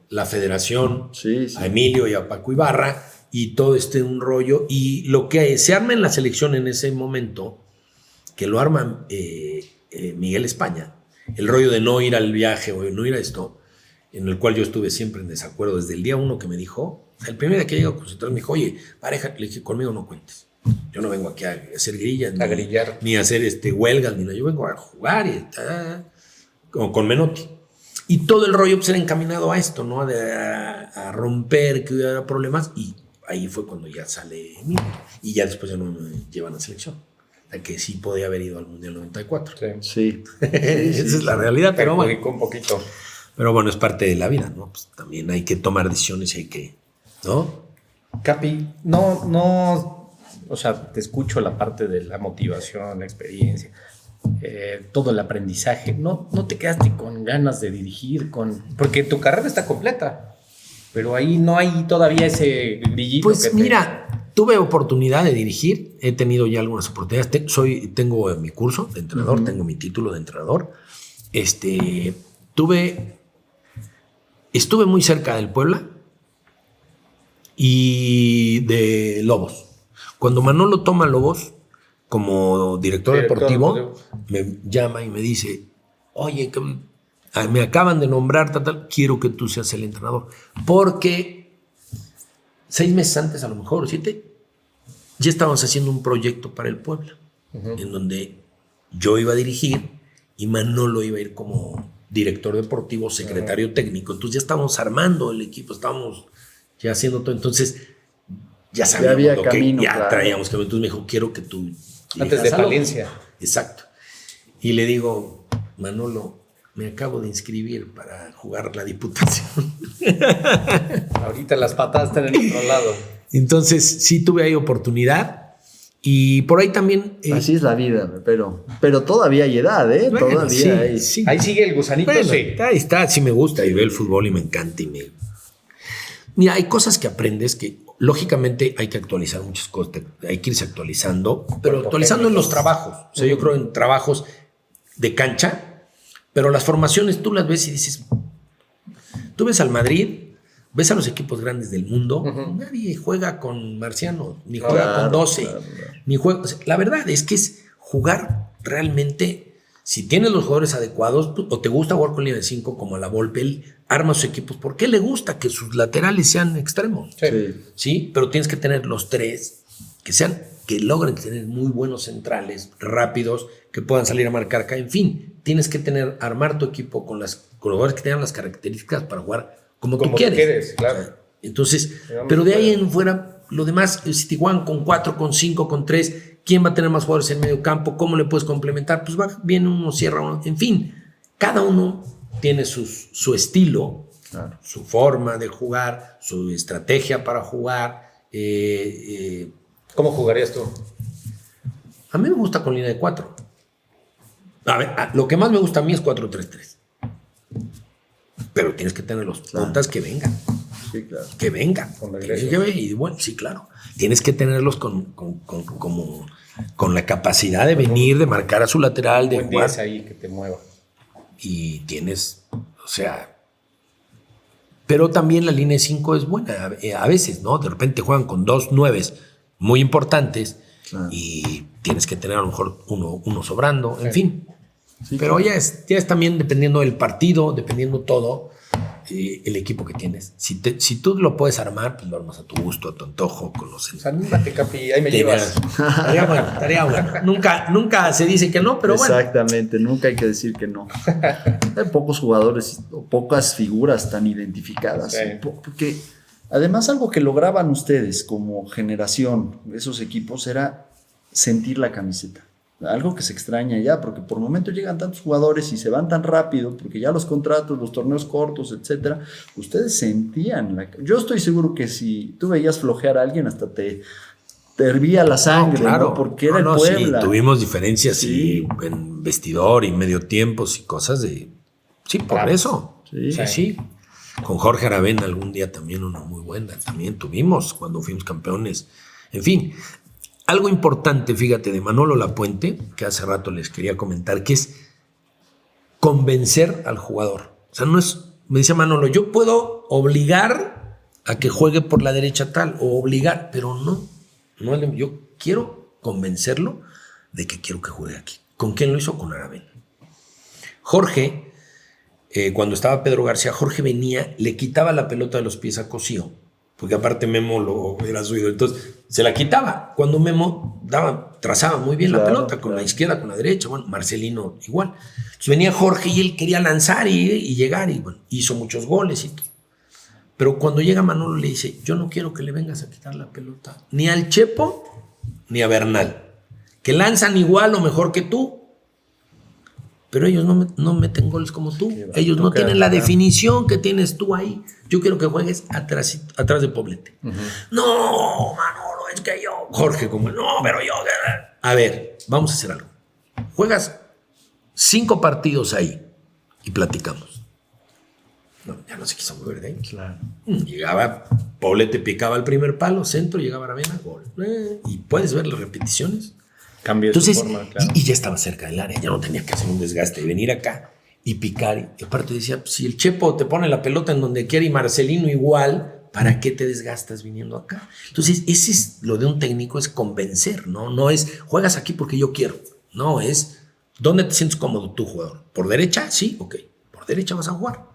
la federación Sí. a Emilio y a Paco Ibarra y todo un rollo. Y lo que se arma en la selección en ese momento, que lo arma Miguel España, el rollo de no ir al viaje o no ir a esto, en el cual yo estuve siempre en desacuerdo desde el día 1 que me dijo, el primer día que llego a concentrar me dijo, oye, pareja, le dije, conmigo no cuentes. Yo no vengo aquí a hacer grillas, A grillar. ni a hacer huelgas, ni nada. Yo vengo a jugar con Menotti. Y todo el rollo pues, era encaminado a esto, ¿no? A romper, que hubiera problemas. Y ahí fue cuando ya sale Emilio. Y ya después ya no me llevan a selección. O sea, que sí podía haber ido al Mundial 94. Sí. Sí. Esa es la realidad, pero bueno. Perjudicó un poquito. Pero bueno, es parte de la vida, ¿no? Pues también hay que tomar decisiones y hay que, ¿no? Capi, no, o sea, te escucho la parte de la motivación, la experiencia, todo el aprendizaje. No te quedaste con ganas de dirigir, porque tu carrera está completa, pero ahí no hay todavía ese grillito. Pues mira, tuve oportunidad de dirigir, he tenido ya algunas oportunidades. Tengo mi curso de entrenador, tengo mi título de entrenador. Estuve muy cerca del Puebla y de Lobos. Cuando Manolo toma Lobos, como director deportivo, me llama y me dice, oye, me acaban de nombrar, quiero que tú seas el entrenador. Porque 6 meses antes, a lo mejor 7, ya estábamos haciendo un proyecto para el Puebla, en donde yo iba a dirigir y Manolo iba a ir como director deportivo, secretario técnico. Entonces ya estábamos armando el equipo, estábamos ya haciendo todo. Entonces ya sabíamos había lo camino, que ya claro. traíamos. Entonces me dijo, quiero que tú... Antes de dirijas algo. Palencia. Exacto. Y le digo, Manolo, me acabo de inscribir para jugar la Diputación. Ahorita las patadas están en el otro lado. Entonces sí tuve ahí oportunidad. Y por ahí también... Así es la vida, pero todavía hay edad, ¿eh? bueno, Todavía sí, hay. sí. Ahí sigue el gusanito, Bueno, sí. ahí está, sí me gusta y veo el fútbol y me encanta. Mira, hay cosas que aprendes que lógicamente hay que actualizar muchas cosas, hay que irse actualizando, pero actualizando en los trabajos. O sea, yo creo en trabajos de cancha, pero las formaciones tú las ves y dices, tú ves al Madrid, ves a los equipos grandes del mundo, nadie juega con Marciano, ni juega con 12, ni juega. O sea, la verdad es que es jugar realmente, si tienes los jugadores adecuados, o te gusta jugar con línea de 5 como a la Volpe, él arma sus equipos, porque le gusta que sus laterales sean extremos. Sí, pero tienes que tener los 3 que logren tener muy buenos centrales, rápidos, que puedan salir a marcar acá. En fin, tienes que armar tu equipo con los jugadores que tengan las características para jugar como tú quieres. Claro. Entonces, pero de ahí en fuera, lo demás, si te juegan con 4, con 5, con 3, ¿quién va a tener más jugadores en medio campo? ¿Cómo le puedes complementar? Pues viene uno, cierra uno. En fin, cada uno tiene su estilo, claro, su forma de jugar, su estrategia para jugar. ¿Cómo jugarías tú? A mí me gusta con línea de 4. A ver, lo que más me gusta a mí es 4-3-3. Pero tienes que tener los puntas que vengan. Sí, claro. Que vengan. Y bueno, sí, claro. Tienes que tenerlos con la capacidad de venir, de marcar a su lateral, de jugar. Ahí que te mueva. Y tienes, o sea... Pero también la línea de 5 es buena a veces, ¿no? De repente juegan con 2 9s muy importantes, claro, y tienes que tener a lo mejor uno sobrando, en fin. Sí, pero claro, ya es también dependiendo del partido, dependiendo todo, el equipo que tienes. Si tú lo puedes armar, pues lo armas a tu gusto, a tu antojo, con los... Pues anímate, Capi, ahí me llevas. Estaría bueno. Nunca se dice que no, pero bueno. Exactamente, nunca hay que decir que no. Hay pocos jugadores o pocas figuras tan identificadas. Sí. Porque además algo que lograban ustedes como generación, esos equipos, era sentir la camiseta. Algo que se extraña ya, porque por momentos llegan tantos jugadores y se van tan rápido, porque ya los contratos, los torneos cortos, etcétera, ustedes sentían. Yo estoy seguro que si tú veías flojear a alguien, hasta te hervía la sangre, claro, ¿no? Porque era el Puebla. Sí, tuvimos diferencias, sí, en vestidor y medio tiempos y cosas de... Sí, por claro, eso. Sí. Con Jorge Aravena algún día también una muy buena. También tuvimos cuando fuimos campeones. En fin... Algo importante, fíjate, de Manolo Lapuente, que hace rato les quería comentar, que es convencer al jugador. O sea, no es, me dice Manolo, yo puedo obligar a que juegue por la derecha tal, o obligar, pero no, yo quiero convencerlo de que quiero que juegue aquí. ¿Con quién lo hizo? Con Aravena. Jorge, cuando estaba Pedro García, Jorge venía, le quitaba la pelota de los pies a Cosío, porque aparte Memo lo era suyo, entonces se la quitaba. Cuando Memo trazaba muy bien la pelota, con la izquierda, con la derecha, bueno, Marcelino igual. Entonces venía Jorge y él quería lanzar y llegar, y bueno, hizo muchos goles y todo. Pero cuando llega Manolo le dice, yo no quiero que le vengas a quitar la pelota, ni al Chepo, ni a Bernal, que lanzan igual o mejor que tú, pero ellos no meten goles como tú. Ellos no tienen la definición que tienes tú ahí. Yo quiero que juegues atrás de Poblete. Uh-huh. No, Manolo, es que yo... Jorge, como, no, pero yo... A ver, vamos a hacer algo. Juegas 5 partidos ahí y platicamos. No, ya no se quiso mover de ahí. Claro. Llegaba, Poblete picaba el primer palo, centro, llegaba Aravena, gol. Y puedes ver las repeticiones. Cambio de su forma, claro. Y ya estaba cerca del área, ya no tenía que hacer un desgaste y venir acá y picar. Y aparte decía, pues, si el Chepo te pone la pelota en donde quiere y Marcelino igual, ¿para qué te desgastas viniendo acá? Entonces, ese es lo de un técnico, es convencer, ¿no? No es, juegas aquí porque yo quiero. No, es, ¿dónde te sientes cómodo tú, jugador? ¿Por derecha? Sí, ok. Por derecha vas a jugar.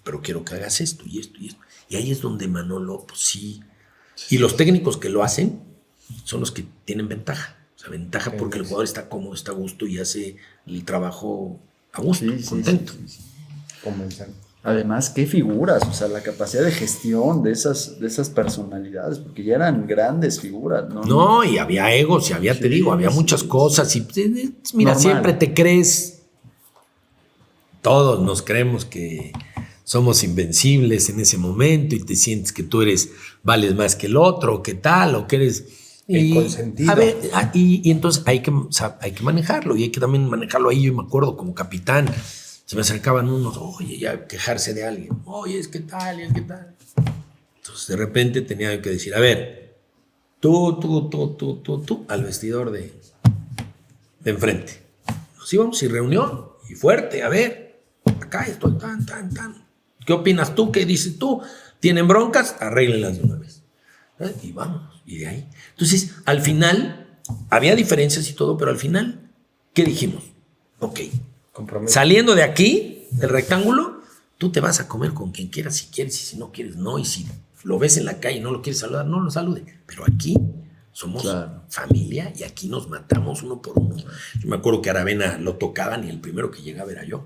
Pero quiero que hagas esto y esto y esto. Y ahí es donde Manolo, pues sí. Y los técnicos que lo hacen son los que tienen ventaja. O sea, ventaja porque el jugador está cómodo, está a gusto y hace el trabajo a gusto, contento. Sí. Además, qué figuras, o sea, la capacidad de gestión de esas personalidades, porque ya eran grandes figuras, ¿no? No, y había egos, y había, te digo, había muchas cosas. Y mira, normal. Siempre te crees, todos nos creemos que somos invencibles en ese momento y te sientes que tú vales más que el otro, o que tal, o que eres el consentido. A ver, y entonces hay que manejarlo, y hay que también manejarlo ahí. Yo me acuerdo como capitán, se me acercaban unos, oye, ya quejarse de alguien, oye, es que tal, es que tal. Entonces de repente tenía que decir, a ver, tú, al vestidor de enfrente. Nos íbamos y reunión, y fuerte, a ver, acá estoy tan. ¿Qué opinas tú? ¿Qué dices tú? ¿Tienen broncas? Arréglenlas de una vez. Y vamos, y de ahí. Entonces, al final, había diferencias y todo, pero al final, ¿qué dijimos? Ok, saliendo de aquí, del rectángulo, tú te vas a comer con quien quieras, si quieres, y si no quieres, no. Y si lo ves en la calle y no lo quieres saludar, no lo salude. Pero aquí somos familia y aquí nos matamos uno por uno. Yo me acuerdo que a Aravena lo tocaban y el primero que llegaba era yo.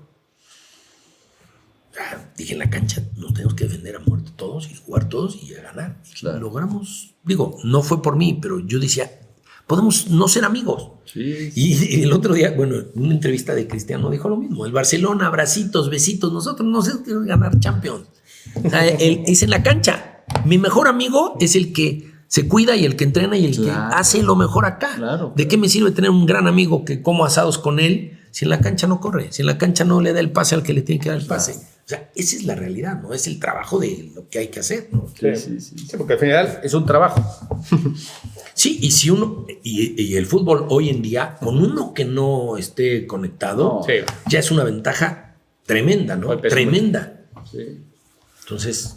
Dije, en la cancha nos tenemos que defender a muerte todos y jugar todos y a ganar. Claro. Logramos, digo, no fue por mí, pero yo decía, podemos no ser amigos. Sí. Y el otro día, bueno, en una entrevista de Cristiano dijo lo mismo. El Barcelona, abracitos, besitos, nosotros no sé qué ganar Champions. O sea, es en la cancha. Mi mejor amigo es el que se cuida y el que entrena y el que hace lo mejor acá. Claro. ¿De qué me sirve tener un gran amigo que como asados con él si en la cancha no corre, si en la cancha no le da el pase al que le tiene que dar el pase? O sea, esa es la realidad, ¿no? Es el trabajo de lo que hay que hacer, ¿no? Sí, porque al final es un trabajo. Sí, y si uno, y el fútbol hoy en día, con uno que no esté conectado, ya es una ventaja tremenda, ¿no? Tremenda. Sí. Entonces,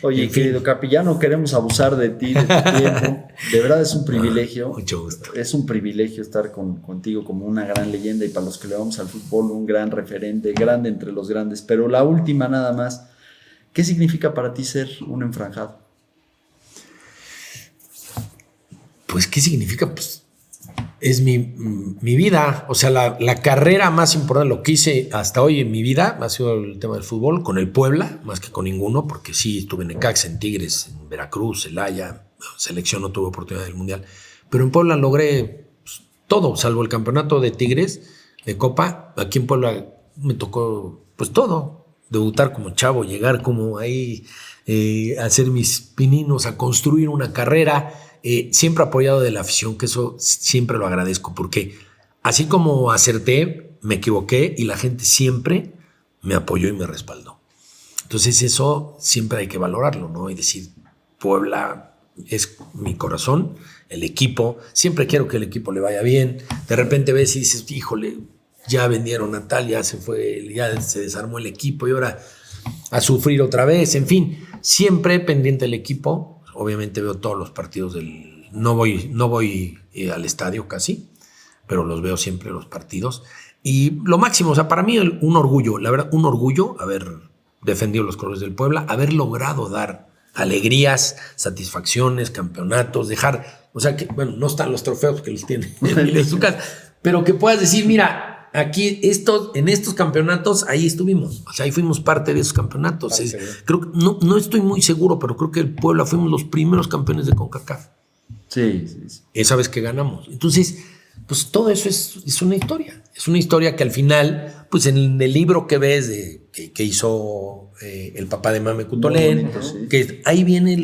oye, querido Capi, ya no queremos abusar de ti, de tu tiempo. De verdad es un privilegio. Mucho gusto. Es un privilegio estar contigo como una gran leyenda y para los que le vamos al fútbol, un gran referente, grande entre los grandes. Pero la última nada más, ¿qué significa para ti ser un enfranjado? Pues, ¿qué significa? Pues, es mi vida. O sea, la carrera más importante, lo que hice hasta hoy en mi vida, ha sido el tema del fútbol, con el Puebla, más que con ninguno, porque sí, estuve en Necaxa, en Tigres, en Veracruz, Celaya, selección no tuve oportunidad del Mundial. Pero en Puebla logré todo, salvo el campeonato de Tigres, de Copa. Aquí en Puebla me tocó, pues, todo. Debutar como chavo, llegar como ahí, a hacer mis pininos, a construir una carrera. Siempre apoyado de la afición, que eso siempre lo agradezco, porque así como acerté, me equivoqué y la gente siempre me apoyó y me respaldó. Entonces eso siempre hay que valorarlo, ¿no? Y decir, Puebla es mi corazón, el equipo, siempre quiero que el equipo le vaya bien. De repente ves y dices, híjole, ya vendieron a tal, ya se fue, ya se desarmó el equipo y ahora a sufrir otra vez. En fin, siempre pendiente del equipo. Obviamente veo todos los partidos no voy al estadio casi, pero los veo siempre los partidos. Y lo máximo, o sea, para mí un orgullo, la verdad, un orgullo haber defendido los colores del Puebla, haber logrado dar alegrías, satisfacciones, campeonatos, dejar, o sea, que, bueno, no están los trofeos que los tiene en su casa, pero que puedas decir, mira, aquí en estos campeonatos, ahí estuvimos. O sea, ahí fuimos parte de esos campeonatos. Creo que, no estoy muy seguro, pero creo que el Puebla fuimos los primeros campeones de CONCACAF. Sí. Esa vez que ganamos. Entonces, pues todo eso es una historia. Es una historia que al final, pues en el libro que ves que hizo el papá de Mame Cutolén, que ahí viene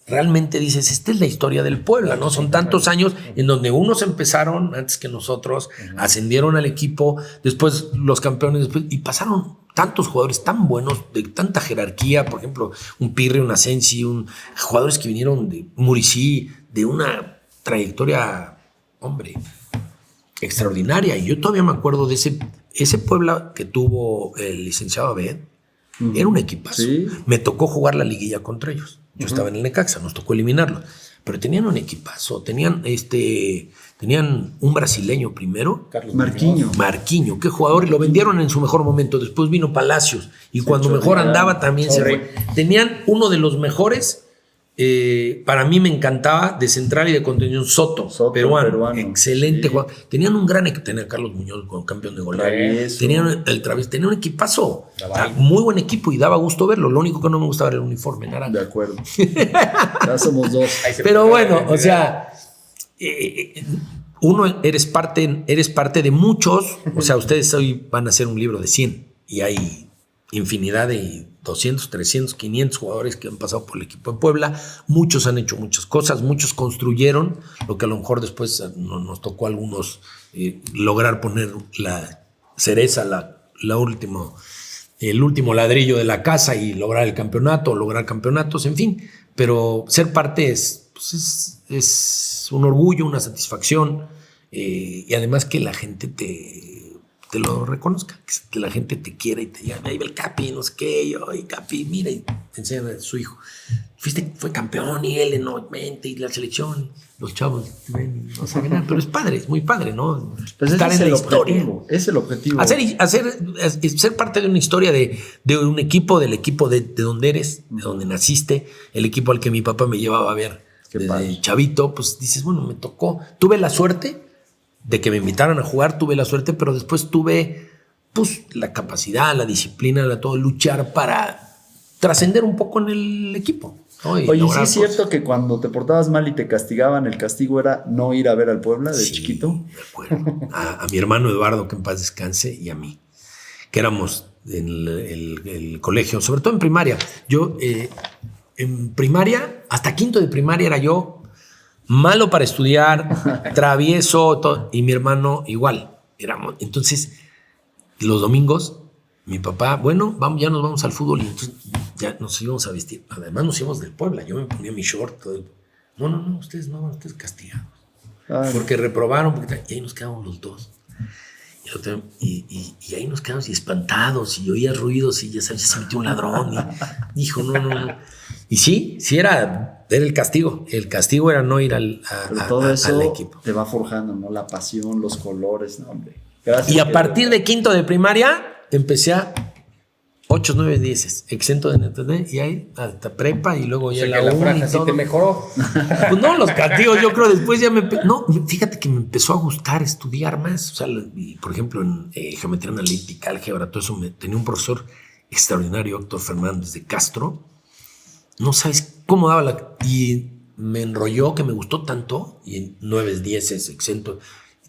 realmente dices, esta es la historia del Puebla, ¿no? Son tantos años en donde unos empezaron antes que nosotros, ascendieron al equipo, después los campeones, y pasaron tantos jugadores tan buenos, de tanta jerarquía, por ejemplo, un Pirri, un Asensi, jugadores que vinieron de Muricy, de una trayectoria, hombre, extraordinaria. Y yo todavía me acuerdo de ese Puebla que tuvo el licenciado Abed, era un equipazo. ¿Sí? Me tocó jugar la liguilla contra ellos. Yo estaba en el Necaxa, nos tocó eliminarlo. Pero tenían un equipazo, tenían un brasileño primero. Carlos Marquinho. Marquinho, qué jugador, y lo vendieron en su mejor momento. Después vino Palacios, y cuando mejor andaba también se fue. Tenían uno de los mejores, para mí me encantaba, de central y de contención, Soto, peruano. Excelente jugador. Tenían un gran equipo, tenía a Carlos Muñoz como campeón de goleo. Tenían el Travis, tenían un equipazo, muy buen equipo, y daba gusto verlo. Lo único que no me gustaba era el uniforme naranja. De acuerdo. Ya somos dos. Pero bueno, o sea, uno eres parte de muchos. O sea, ustedes hoy van a hacer un libro de 100 y hay infinidad de 200, 300, 500 jugadores que han pasado por el equipo de Puebla. Muchos han hecho muchas cosas, muchos construyeron lo que a lo mejor después nos tocó a algunos lograr poner la cereza, el último ladrillo de la casa y lograr el campeonato, lograr campeonatos, en fin. Pero ser parte es un orgullo, una satisfacción, y además que la gente te lo reconozca, que la gente te quiera y te diga, ahí va el Capi, no sé qué, y Capi, mira, y te enseñan a su hijo. Fue campeón y él enormemente, y la selección, los chavos no saben nada, pero es padre, es muy padre, ¿no? Pues estar en la historia. Es el objetivo. Ser parte de una historia de un equipo, del equipo de donde eres, de donde naciste, el equipo al que mi papá me llevaba a ver desde chavito, pues dices, bueno, me tocó. Tuve la suerte de que me invitaran a jugar, pero después tuve pues la capacidad, la disciplina, todo luchar para trascender un poco en el equipo, ¿no? Oye, ¿sí es cierto que cuando te portabas mal y te castigaban, el castigo era no ir a ver al Puebla de chiquito? Me acuerdo. A mi hermano Eduardo, que en paz descanse, y a mí, que éramos en el colegio, sobre todo en primaria. Yo en primaria, hasta quinto de primaria era yo malo para estudiar, travieso, todo, y mi hermano igual. Entonces, los domingos, mi papá, bueno, ya nos vamos al fútbol, y entonces ya nos íbamos a vestir. Además, nos íbamos del Puebla. Yo me ponía mi short. Todo. No, ustedes no, ustedes castigados. Porque reprobaron, y ahí nos quedamos los dos. Y ahí nos quedamos espantados, y oía ruidos, y ya sabes, se metió un ladrón, y dijo, no. Y sí era el castigo. El castigo era no ir al equipo. Te va forjando, ¿no? La pasión, los colores, no, hombre. Gracias. Y a partir de quinto de primaria empecé a 8, 9, 10, exento de internet, y ahí hasta prepa, y luego ya la franja sí te mejoró. Pues no, los castigos, yo creo después ya fíjate que me empezó a gustar estudiar más. O sea, por ejemplo, en geometría analítica, álgebra, todo eso, tenía un profesor extraordinario, Héctor Fernández de Castro. No sabes cómo daba y me enrolló, que me gustó tanto, y en 9, 10, exento.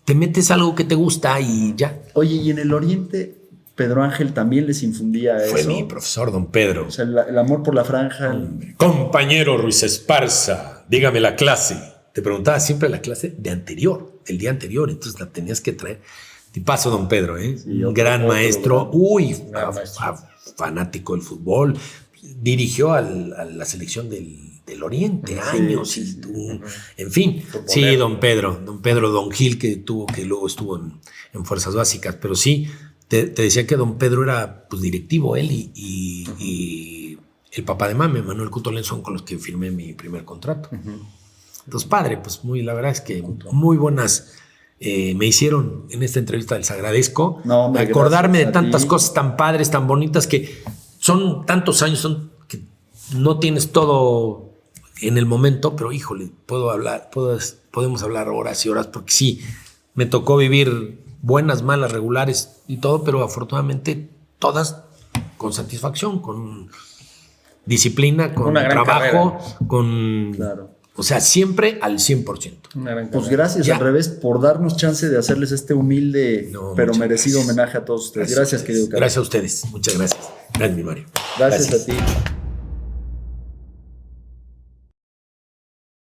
Te metes algo que te gusta y ya. Oye, y en el Oriente, Pedro Ángel también les infundía eso. Fue mi profesor, don Pedro. O sea, el amor por la franja. Compañero Ruiz Esparza, dígame la clase. Te preguntaba siempre la clase del día anterior, entonces la tenías que traer. Tipazo, don Pedro, ¿eh? Sí, un gran maestro. Fanático del fútbol. Dirigió a la selección del Oriente años, en fin. Sí, don Pedro, don Gil, que luego estuvo en Fuerzas Básicas, pero sí, te decía que don Pedro era pues directivo, él y el papá de Mame, Manuel Cutolén, son con los que firmé mi primer contrato. Entonces, padre, pues la verdad es que muy buenas me hicieron en esta entrevista, les agradezco. Acordarme de tantas cosas tan padres, tan bonitas, que son tantos años, que no tienes todo en el momento, pero híjole, podemos hablar horas y horas, porque sí, me tocó vivir buenas, malas, regulares y todo, pero afortunadamente todas con satisfacción, con disciplina, con trabajo, Claro. O sea, siempre al 100%. Pues gracias, al revés, por darnos chance de hacerles este humilde pero merecido homenaje a todos ustedes. Gracias, querido Carlos. Gracias a ustedes, muchas gracias. Gracias, mi Mario. Gracias a ti.